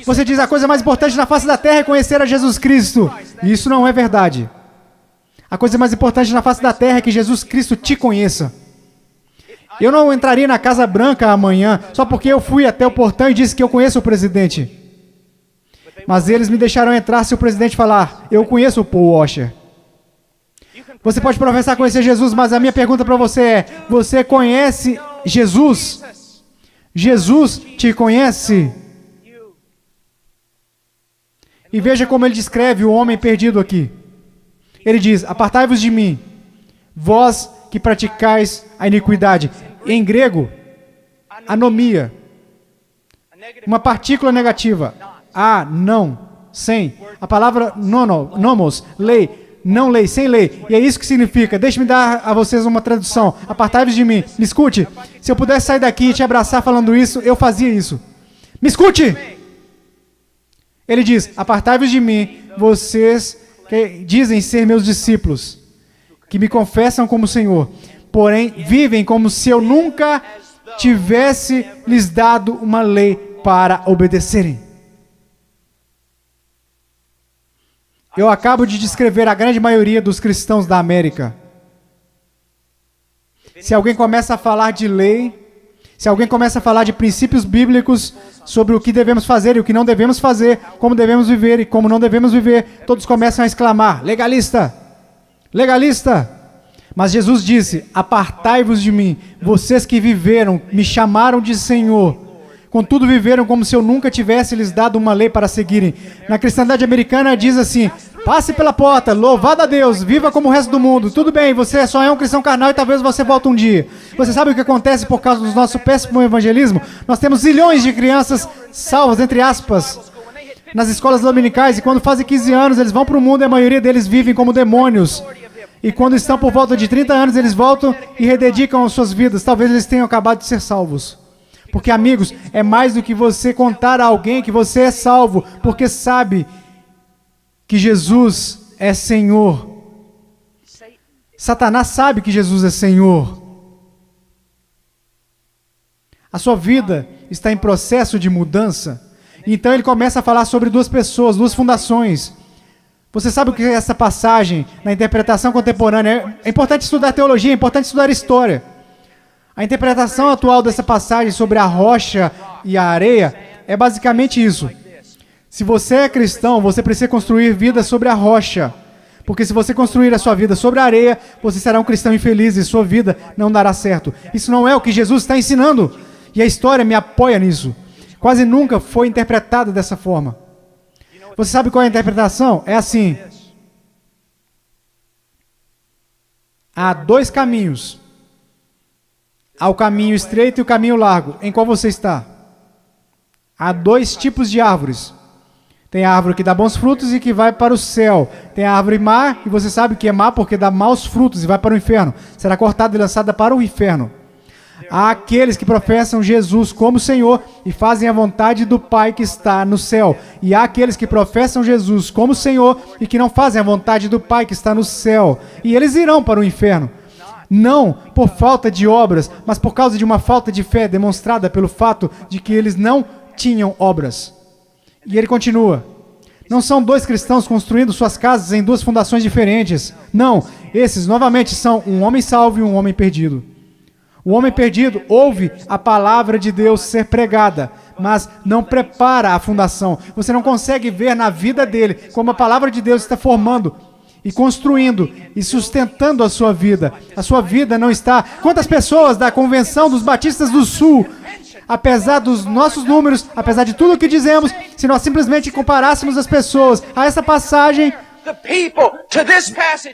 Você diz, a coisa mais importante na face da terra é conhecer a Jesus Cristo. E isso não é verdade. A coisa mais importante na face da terra é que Jesus Cristo te conheça. Eu não entraria na Casa Branca amanhã só porque eu fui até o portão e disse que eu conheço o presidente. Mas eles me deixarão entrar se o presidente falar, eu conheço o Paul Washer. Você pode professar conhecer Jesus, mas a minha pergunta para você é, você conhece Jesus? Jesus te conhece? E veja como ele descreve o homem perdido aqui. Ele diz, apartai-vos de mim, vós que praticais a iniquidade. Em grego, anomia, uma partícula negativa. Não, sem. A palavra nomos, lei, não lei, sem lei. E é isso que significa. Deixe-me dar a vocês uma tradução. Apartai-vos de mim. Me escute. Se eu pudesse sair daqui e te abraçar falando isso, eu fazia isso. Me escute! Ele diz, apartai-vos de mim, vocês que dizem ser meus discípulos, que me confessam como Senhor, porém vivem como se eu nunca tivesse lhes dado uma lei para obedecerem. Eu acabo de descrever a grande maioria dos cristãos da América. Se alguém começa a falar de lei, se alguém começa a falar de princípios bíblicos sobre o que devemos fazer e o que não devemos fazer, como devemos viver e como não devemos viver, todos começam a exclamar, legalista, legalista. Mas Jesus disse, apartai-vos de mim, vocês que viveram, me chamaram de Senhor, contudo viveram como se eu nunca tivesse lhes dado uma lei para seguirem. Na cristandade americana diz assim, passe pela porta, louvado a Deus, viva como o resto do mundo. Tudo bem, você só é um cristão carnal e talvez você volte um dia. Você sabe o que acontece por causa do nosso péssimo evangelismo? Nós temos zilhões de crianças salvas, entre aspas, nas escolas dominicais, e quando fazem 15 anos eles vão para o mundo e a maioria deles vivem como demônios. E quando estão por volta de 30 anos eles voltam e rededicam as suas vidas. Talvez eles tenham acabado de ser salvos. Porque, amigos, é mais do que você contar a alguém que você é salvo, porque sabe que Jesus é Senhor. Satanás sabe que Jesus é Senhor. A sua vida está em processo de mudança. Então ele começa a falar sobre duas pessoas, duas fundações. Você sabe o que é essa passagem na interpretação contemporânea? É importante estudar teologia, é importante estudar história. A interpretação atual dessa passagem sobre a rocha e a areia é basicamente isso. Se você é cristão, você precisa construir vida sobre a rocha. Porque se você construir a sua vida sobre a areia, você será um cristão infeliz e sua vida não dará certo. Isso não é o que Jesus está ensinando. E a história me apoia nisso. Quase nunca foi interpretada dessa forma. Você sabe qual é a interpretação? É assim. Há dois caminhos. Há o caminho estreito e o caminho largo. Em qual você está? Há dois tipos de árvores. Tem a árvore que dá bons frutos e que vai para o céu. Tem a árvore má, e você sabe que é má porque dá maus frutos e vai para o inferno. Será cortada e lançada para o inferno. Há aqueles que professam Jesus como Senhor e fazem a vontade do Pai que está no céu. E há aqueles que professam Jesus como Senhor e que não fazem a vontade do Pai que está no céu. E eles irão para o inferno. Não por falta de obras, mas por causa de uma falta de fé demonstrada pelo fato de que eles não tinham obras. E ele continua. Não são dois cristãos construindo suas casas em duas fundações diferentes. Não, esses novamente são um homem salvo e um homem perdido. O homem perdido ouve a palavra de Deus ser pregada, mas não prepara a fundação. Você não consegue ver na vida dele como a palavra de Deus está formando e construindo e sustentando a sua vida. A sua vida não está... Quantas pessoas da Convenção dos Batistas do Sul, apesar dos nossos números, apesar de tudo o que dizemos, se nós simplesmente comparássemos as pessoas a essa passagem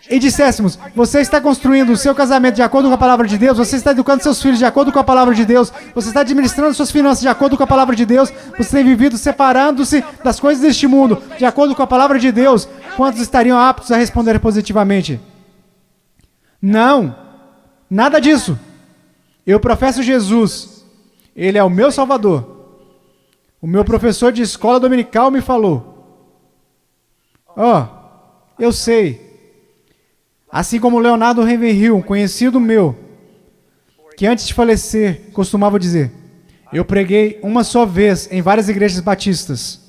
e disséssemos, você está construindo o seu casamento de acordo com a palavra de Deus, você está educando seus filhos de acordo com a palavra de Deus, você está administrando suas finanças de acordo com a palavra de Deus, você tem vivido separando-se das coisas deste mundo de acordo com a palavra de Deus, quantos estariam aptos a responder positivamente? Não, nada disso. Eu professo Jesus, Ele é o meu Salvador. O meu professor de escola dominical me falou. Eu sei. Assim como Leonardo Ravenhill, um conhecido meu, que antes de falecer costumava dizer: eu preguei uma só vez em várias igrejas batistas.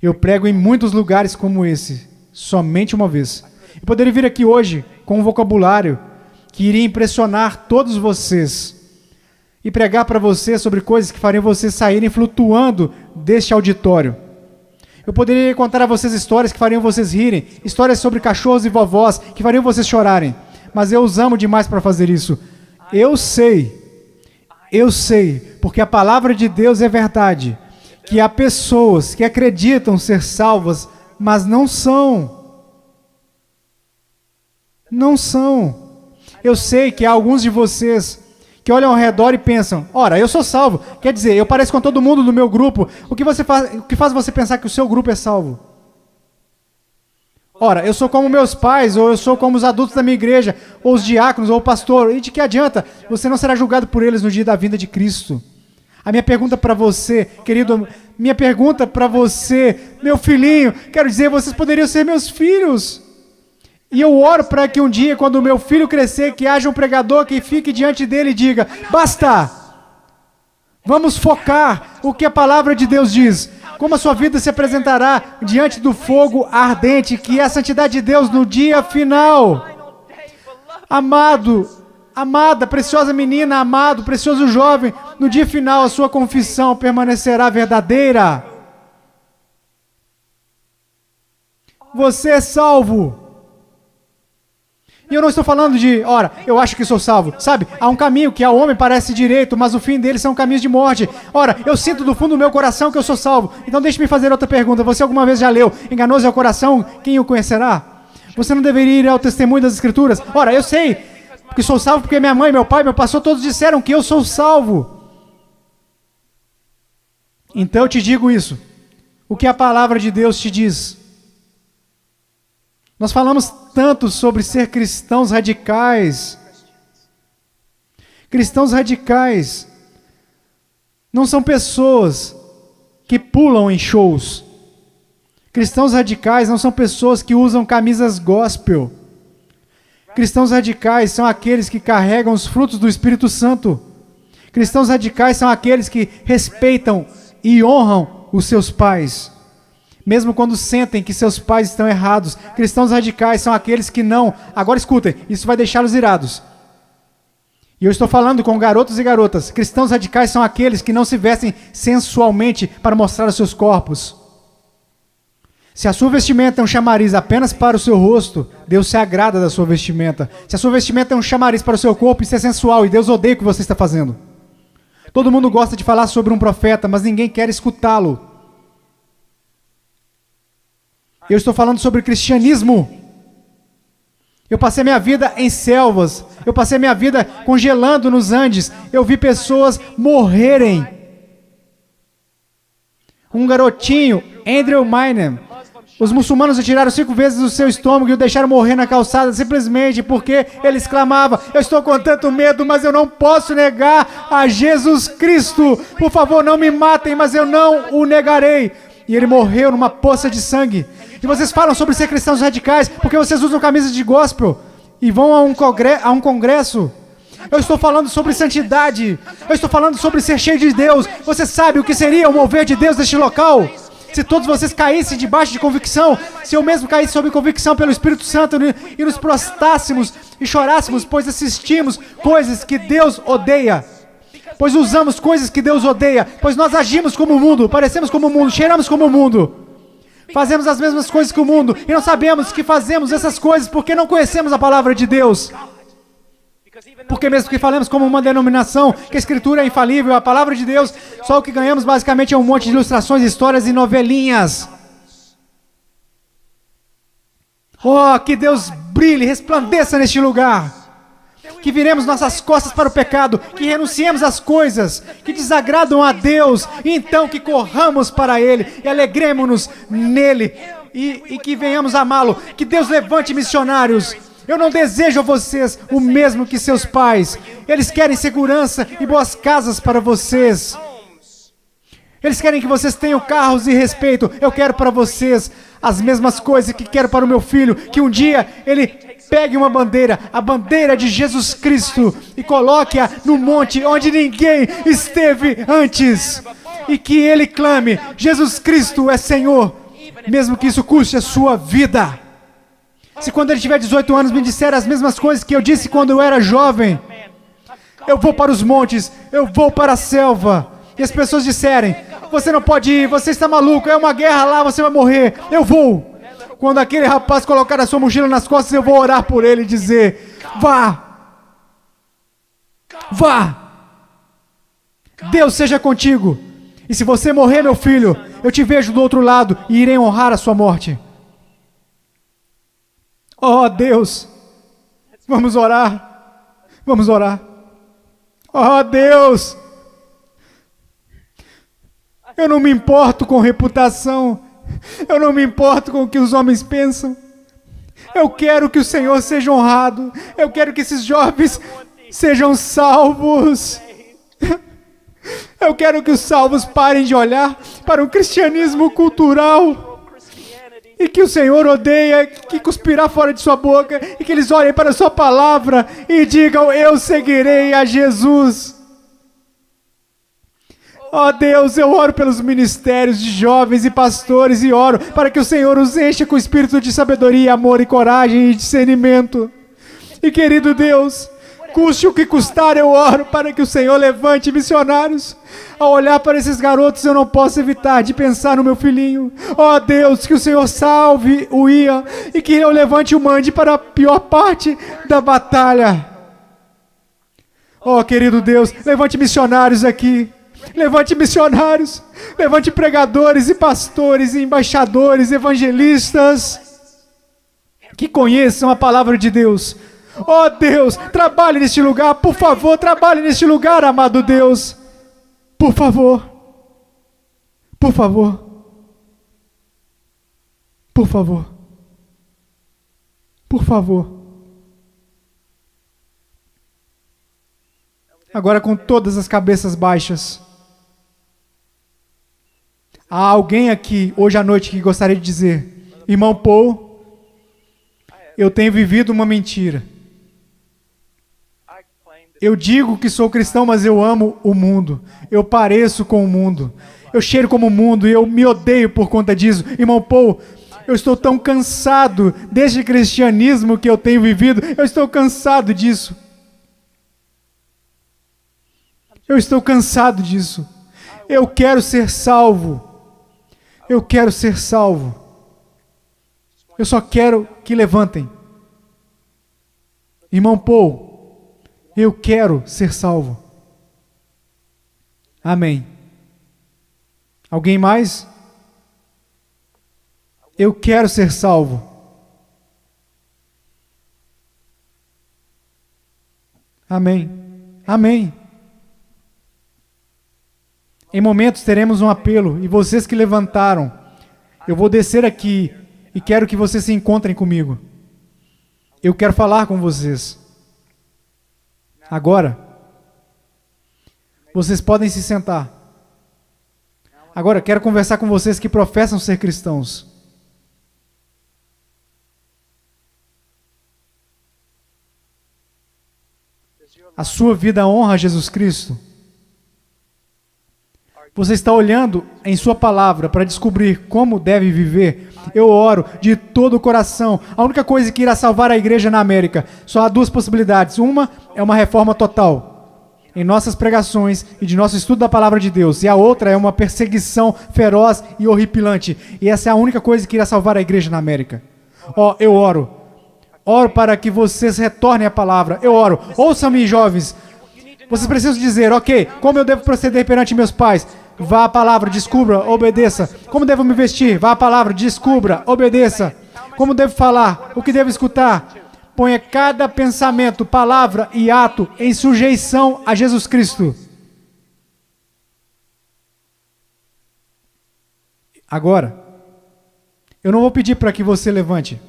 Eu prego em muitos lugares como esse, somente uma vez. Eu poderia vir aqui hoje com um vocabulário que iria impressionar todos vocês e pregar para vocês sobre coisas que fariam vocês saírem flutuando deste auditório. Eu poderia contar a vocês histórias que fariam vocês rirem, histórias sobre cachorros e vovós que fariam vocês chorarem, mas eu os amo demais para fazer isso. Eu sei, porque a palavra de Deus é verdade, que há pessoas que acreditam ser salvas, mas não são. Não são. Eu sei que há alguns de vocês que olham ao redor e pensam: ora, eu sou salvo. Quer dizer, eu pareço com todo mundo do meu grupo. O que faz você pensar que o seu grupo é salvo? Ora, eu sou como meus pais, ou eu sou como os adultos da minha igreja, ou os diáconos, ou o pastor. E de que adianta? Você não será julgado por eles no dia da vinda de Cristo. A minha pergunta para você, querido, minha pergunta para você, meu filhinho, quero dizer, vocês poderiam ser meus filhos. E eu oro para que um dia, quando o meu filho crescer, que haja um pregador que fique diante dele e diga: basta, vamos focar o que a palavra de Deus diz. Como a sua vida se apresentará diante do fogo ardente, que é a santidade de Deus no dia final. Amado, amada, preciosa menina, amado, precioso jovem, no dia final a sua confissão permanecerá verdadeira. Você é salvo. E eu não estou falando de, ora, eu acho que sou salvo. Sabe, há um caminho que ao homem parece direito, mas o fim dele são caminhos de morte. Ora, eu sinto do fundo do meu coração que eu sou salvo. Então deixe-me fazer outra pergunta. Você alguma vez já leu Enganoso é o coração, quem o conhecerá? Você não deveria ir ao testemunho das Escrituras? Ora, eu sei que sou salvo porque minha mãe, meu pai, meu pastor, todos disseram que eu sou salvo. Então eu te digo isso. O que a palavra de Deus te diz? Nós falamos tanto sobre ser cristãos radicais. Cristãos radicais não são pessoas que pulam em shows. Cristãos radicais não são pessoas que usam camisas gospel. Cristãos radicais são aqueles que carregam os frutos do Espírito Santo. Cristãos radicais são aqueles que respeitam e honram os seus pais, mesmo quando sentem que seus pais estão errados. Cristãos radicais são aqueles que não... Agora escutem, isso vai deixá-los irados. E eu estou falando com garotos e garotas. Cristãos radicais são aqueles que não se vestem sensualmente para mostrar os seus corpos. Se a sua vestimenta é um chamariz apenas para o seu rosto, Deus se agrada da sua vestimenta. Se a sua vestimenta é um chamariz para o seu corpo, isso é sensual e Deus odeia o que você está fazendo. Todo mundo gosta de falar sobre um profeta, mas ninguém quer escutá-lo. Eu estou falando sobre cristianismo. Eu passei minha vida em selvas. Eu passei minha vida congelando nos Andes. Eu vi pessoas morrerem. Um garotinho, Andrew Minem. Os muçulmanos retiraram 5 vezes o seu estômago e o deixaram morrer na calçada simplesmente porque ele exclamava: eu estou com tanto medo, mas eu não posso negar a Jesus Cristo. Por favor, não me matem, mas eu não o negarei. E ele morreu numa poça de sangue. E vocês falam sobre ser cristãos radicais porque vocês usam camisas de gospel e vão a um congresso. Eu estou falando sobre santidade. Eu estou falando sobre ser cheio de Deus. Você sabe o que seria o mover de Deus neste local? Se todos vocês caíssem debaixo de convicção, se eu mesmo caísse sob convicção pelo Espírito Santo e nos prostássemos e chorássemos, pois assistimos coisas que Deus odeia. Pois usamos coisas que Deus odeia. Pois nós agimos como o mundo, parecemos como o mundo, cheiramos como o mundo. Fazemos as mesmas coisas que o mundo e não sabemos que fazemos essas coisas porque não conhecemos a palavra de Deus. Porque mesmo que falemos como uma denominação, que a Escritura é infalível, a palavra de Deus, só o que ganhamos basicamente é um monte de ilustrações, histórias e novelinhas. Oh, que Deus brilhe, resplandeça neste lugar. Que viremos nossas costas para o pecado, que renunciemos às coisas que desagradam a Deus, e então que corramos para Ele e alegremos-nos nele e que venhamos amá-lo. Que Deus levante missionários. Eu não desejo a vocês o mesmo que seus pais. Eles querem segurança e boas casas para vocês. Eles querem que vocês tenham carros e respeito. Eu quero para vocês as mesmas coisas que quero para o meu filho, que um dia ele pegue uma bandeira, a bandeira de Jesus Cristo, e coloque-a no monte onde ninguém esteve antes, e que ele clame: Jesus Cristo é Senhor, mesmo que isso custe a sua vida. Se quando ele tiver 18 anos me disser as mesmas coisas que eu disse quando eu era jovem, eu vou para os montes, eu vou para a selva, e as pessoas disserem: você não pode ir, você está maluco, é uma guerra lá, você vai morrer. Eu vou. Quando aquele rapaz colocar a sua mochila nas costas, eu vou orar por ele e dizer: vá, vá, Deus seja contigo. E se você morrer, meu filho, eu te vejo do outro lado e irei honrar a sua morte. Oh Deus, vamos orar, vamos orar. Oh Deus, eu não me importo com reputação, eu não me importo com o que os homens pensam. Eu quero que o Senhor seja honrado, eu quero que esses jovens sejam salvos. Eu quero que os salvos parem de olhar para um cristianismo cultural e que o Senhor odeia, que cuspirá fora de sua boca, e que eles olhem para a sua palavra e digam: eu seguirei a Jesus. Ó Deus, eu oro pelos ministérios de jovens e pastores e oro para que o Senhor os encha com espírito de sabedoria, amor e coragem e discernimento. E querido Deus, custe o que custar, eu oro para que o Senhor levante missionários. Ao olhar para esses garotos, eu não posso evitar de pensar no meu filhinho. Ó Deus, que o Senhor salve o Ian e que eu levante e o mande para a pior parte da batalha. Ó querido Deus, levante missionários aqui. Levante missionários, levante pregadores e pastores e embaixadores, evangelistas que conheçam a palavra de Deus. Oh Deus, trabalhe neste lugar, por favor, trabalhe neste lugar, amado Deus. Por favor, por favor, por favor, por favor. Agora com todas as cabeças baixas. Há alguém aqui hoje à noite que gostaria de dizer: irmão Paul, eu tenho vivido uma mentira. Eu digo que sou cristão, mas eu amo o mundo. Eu pareço com o mundo. Eu cheiro como o mundo e eu me odeio por conta disso. Irmão Paul, eu estou tão cansado deste cristianismo que eu tenho vivido. Eu estou cansado disso. Eu estou cansado disso. Eu quero ser salvo. Eu quero ser salvo. Eu só quero que levantem. Irmão Paul, eu quero ser salvo. Amém. Alguém mais? Eu quero ser salvo. Amém. Amém. Em momentos teremos um apelo, e vocês que levantaram, eu vou descer aqui e quero que vocês se encontrem comigo. Eu quero falar com vocês. Agora, vocês podem se sentar. Agora, quero conversar com vocês que professam ser cristãos. A sua vida honra a Jesus Cristo? Você está olhando em sua palavra para descobrir como deve viver? Eu oro de todo o coração. A única coisa que irá salvar a igreja na América, só há duas possibilidades. Uma é uma reforma total em nossas pregações e de nosso estudo da palavra de Deus. E a outra é uma perseguição feroz e horripilante. E essa é a única coisa que irá salvar a igreja na América. Ó, eu oro. Oro para que vocês retornem à palavra. Eu oro. Ouçam-me, jovens. Vocês precisam dizer: ok, como eu devo proceder perante meus pais? Vá à palavra, descubra, obedeça. Como devo me vestir? Vá à palavra, descubra, obedeça. Como devo falar? O que devo escutar? Ponha cada pensamento, palavra e ato em sujeição a Jesus Cristo. Agora, eu não vou pedir para que você levante,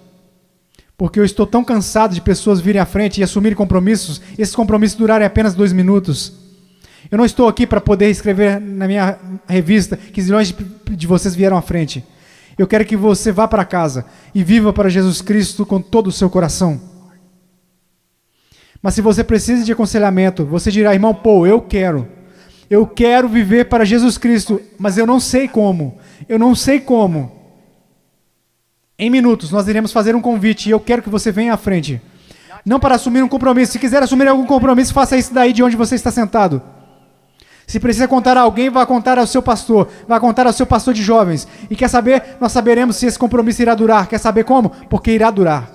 porque eu estou tão cansado de pessoas virem à frente e assumirem compromissos, e esses compromissos durarem apenas 2 minutos. Eu não estou aqui para poder escrever na minha revista que zilhões de vocês vieram à frente. Eu quero que você vá para casa e viva para Jesus Cristo com todo o seu coração. Mas se você precisa de aconselhamento, você dirá, irmão Paul, eu quero viver para Jesus Cristo, mas eu não sei como. Em minutos nós iremos fazer um convite e eu quero que você venha à frente. Não para assumir um compromisso. Se quiser assumir algum compromisso, faça isso daí de onde você está sentado. Se precisa contar a alguém, vá contar ao seu pastor. Vá contar ao seu pastor de jovens. E quer saber? Nós saberemos se esse compromisso irá durar. Quer saber como? Porque irá durar.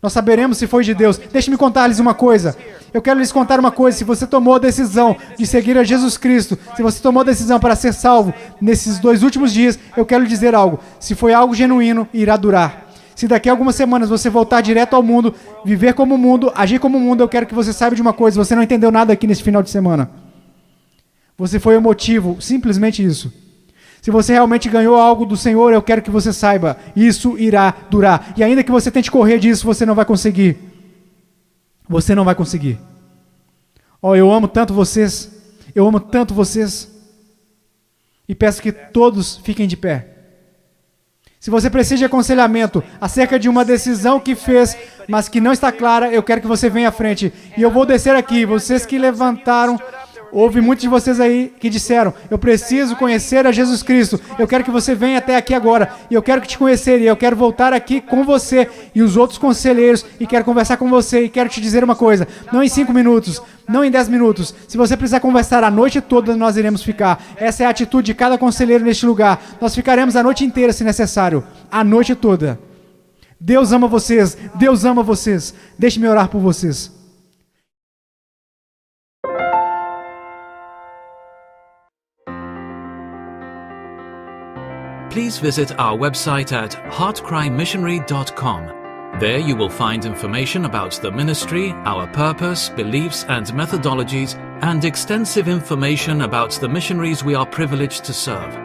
Nós saberemos se foi de Deus. Deixe-me contar-lhes uma coisa. Eu quero lhes contar uma coisa. Se você tomou a decisão de seguir a Jesus Cristo, se você tomou a decisão para ser salvo nesses 2 últimos dias, eu quero lhe dizer algo. Se foi algo genuíno, irá durar. Se daqui a algumas semanas você voltar direto ao mundo, viver como o mundo, agir como o mundo, eu quero que você saiba de uma coisa. Você não entendeu nada aqui nesse final de semana. Você foi emotivo, simplesmente isso. Se você realmente ganhou algo do Senhor, eu quero que você saiba, isso irá durar. E ainda que você tente correr disso, você não vai conseguir. Você não vai conseguir. Eu amo tanto vocês. Eu amo tanto vocês. E peço que todos fiquem de pé. Se você precisa de aconselhamento acerca de uma decisão que fez, mas que não está clara, eu quero que você venha à frente. E eu vou descer aqui. Vocês que levantaram, houve muitos de vocês aí que disseram, eu preciso conhecer a Jesus Cristo. Eu quero que você venha até aqui agora. E eu quero te conhecer. E eu quero voltar aqui com você e os outros conselheiros. E quero conversar com você. E quero te dizer uma coisa. Não em 5 minutos. Não em 10 minutos. Se você precisar conversar a noite toda, nós iremos ficar. Essa é a atitude de cada conselheiro neste lugar. Nós ficaremos a noite inteira, se necessário. A noite toda. Deus ama vocês. Deus ama vocês. Deixe-me orar por vocês. Please visit our website at heartcrymissionary.com. There you will find information about the ministry, our purpose, beliefs and methodologies, and extensive information about the missionaries we are privileged to serve.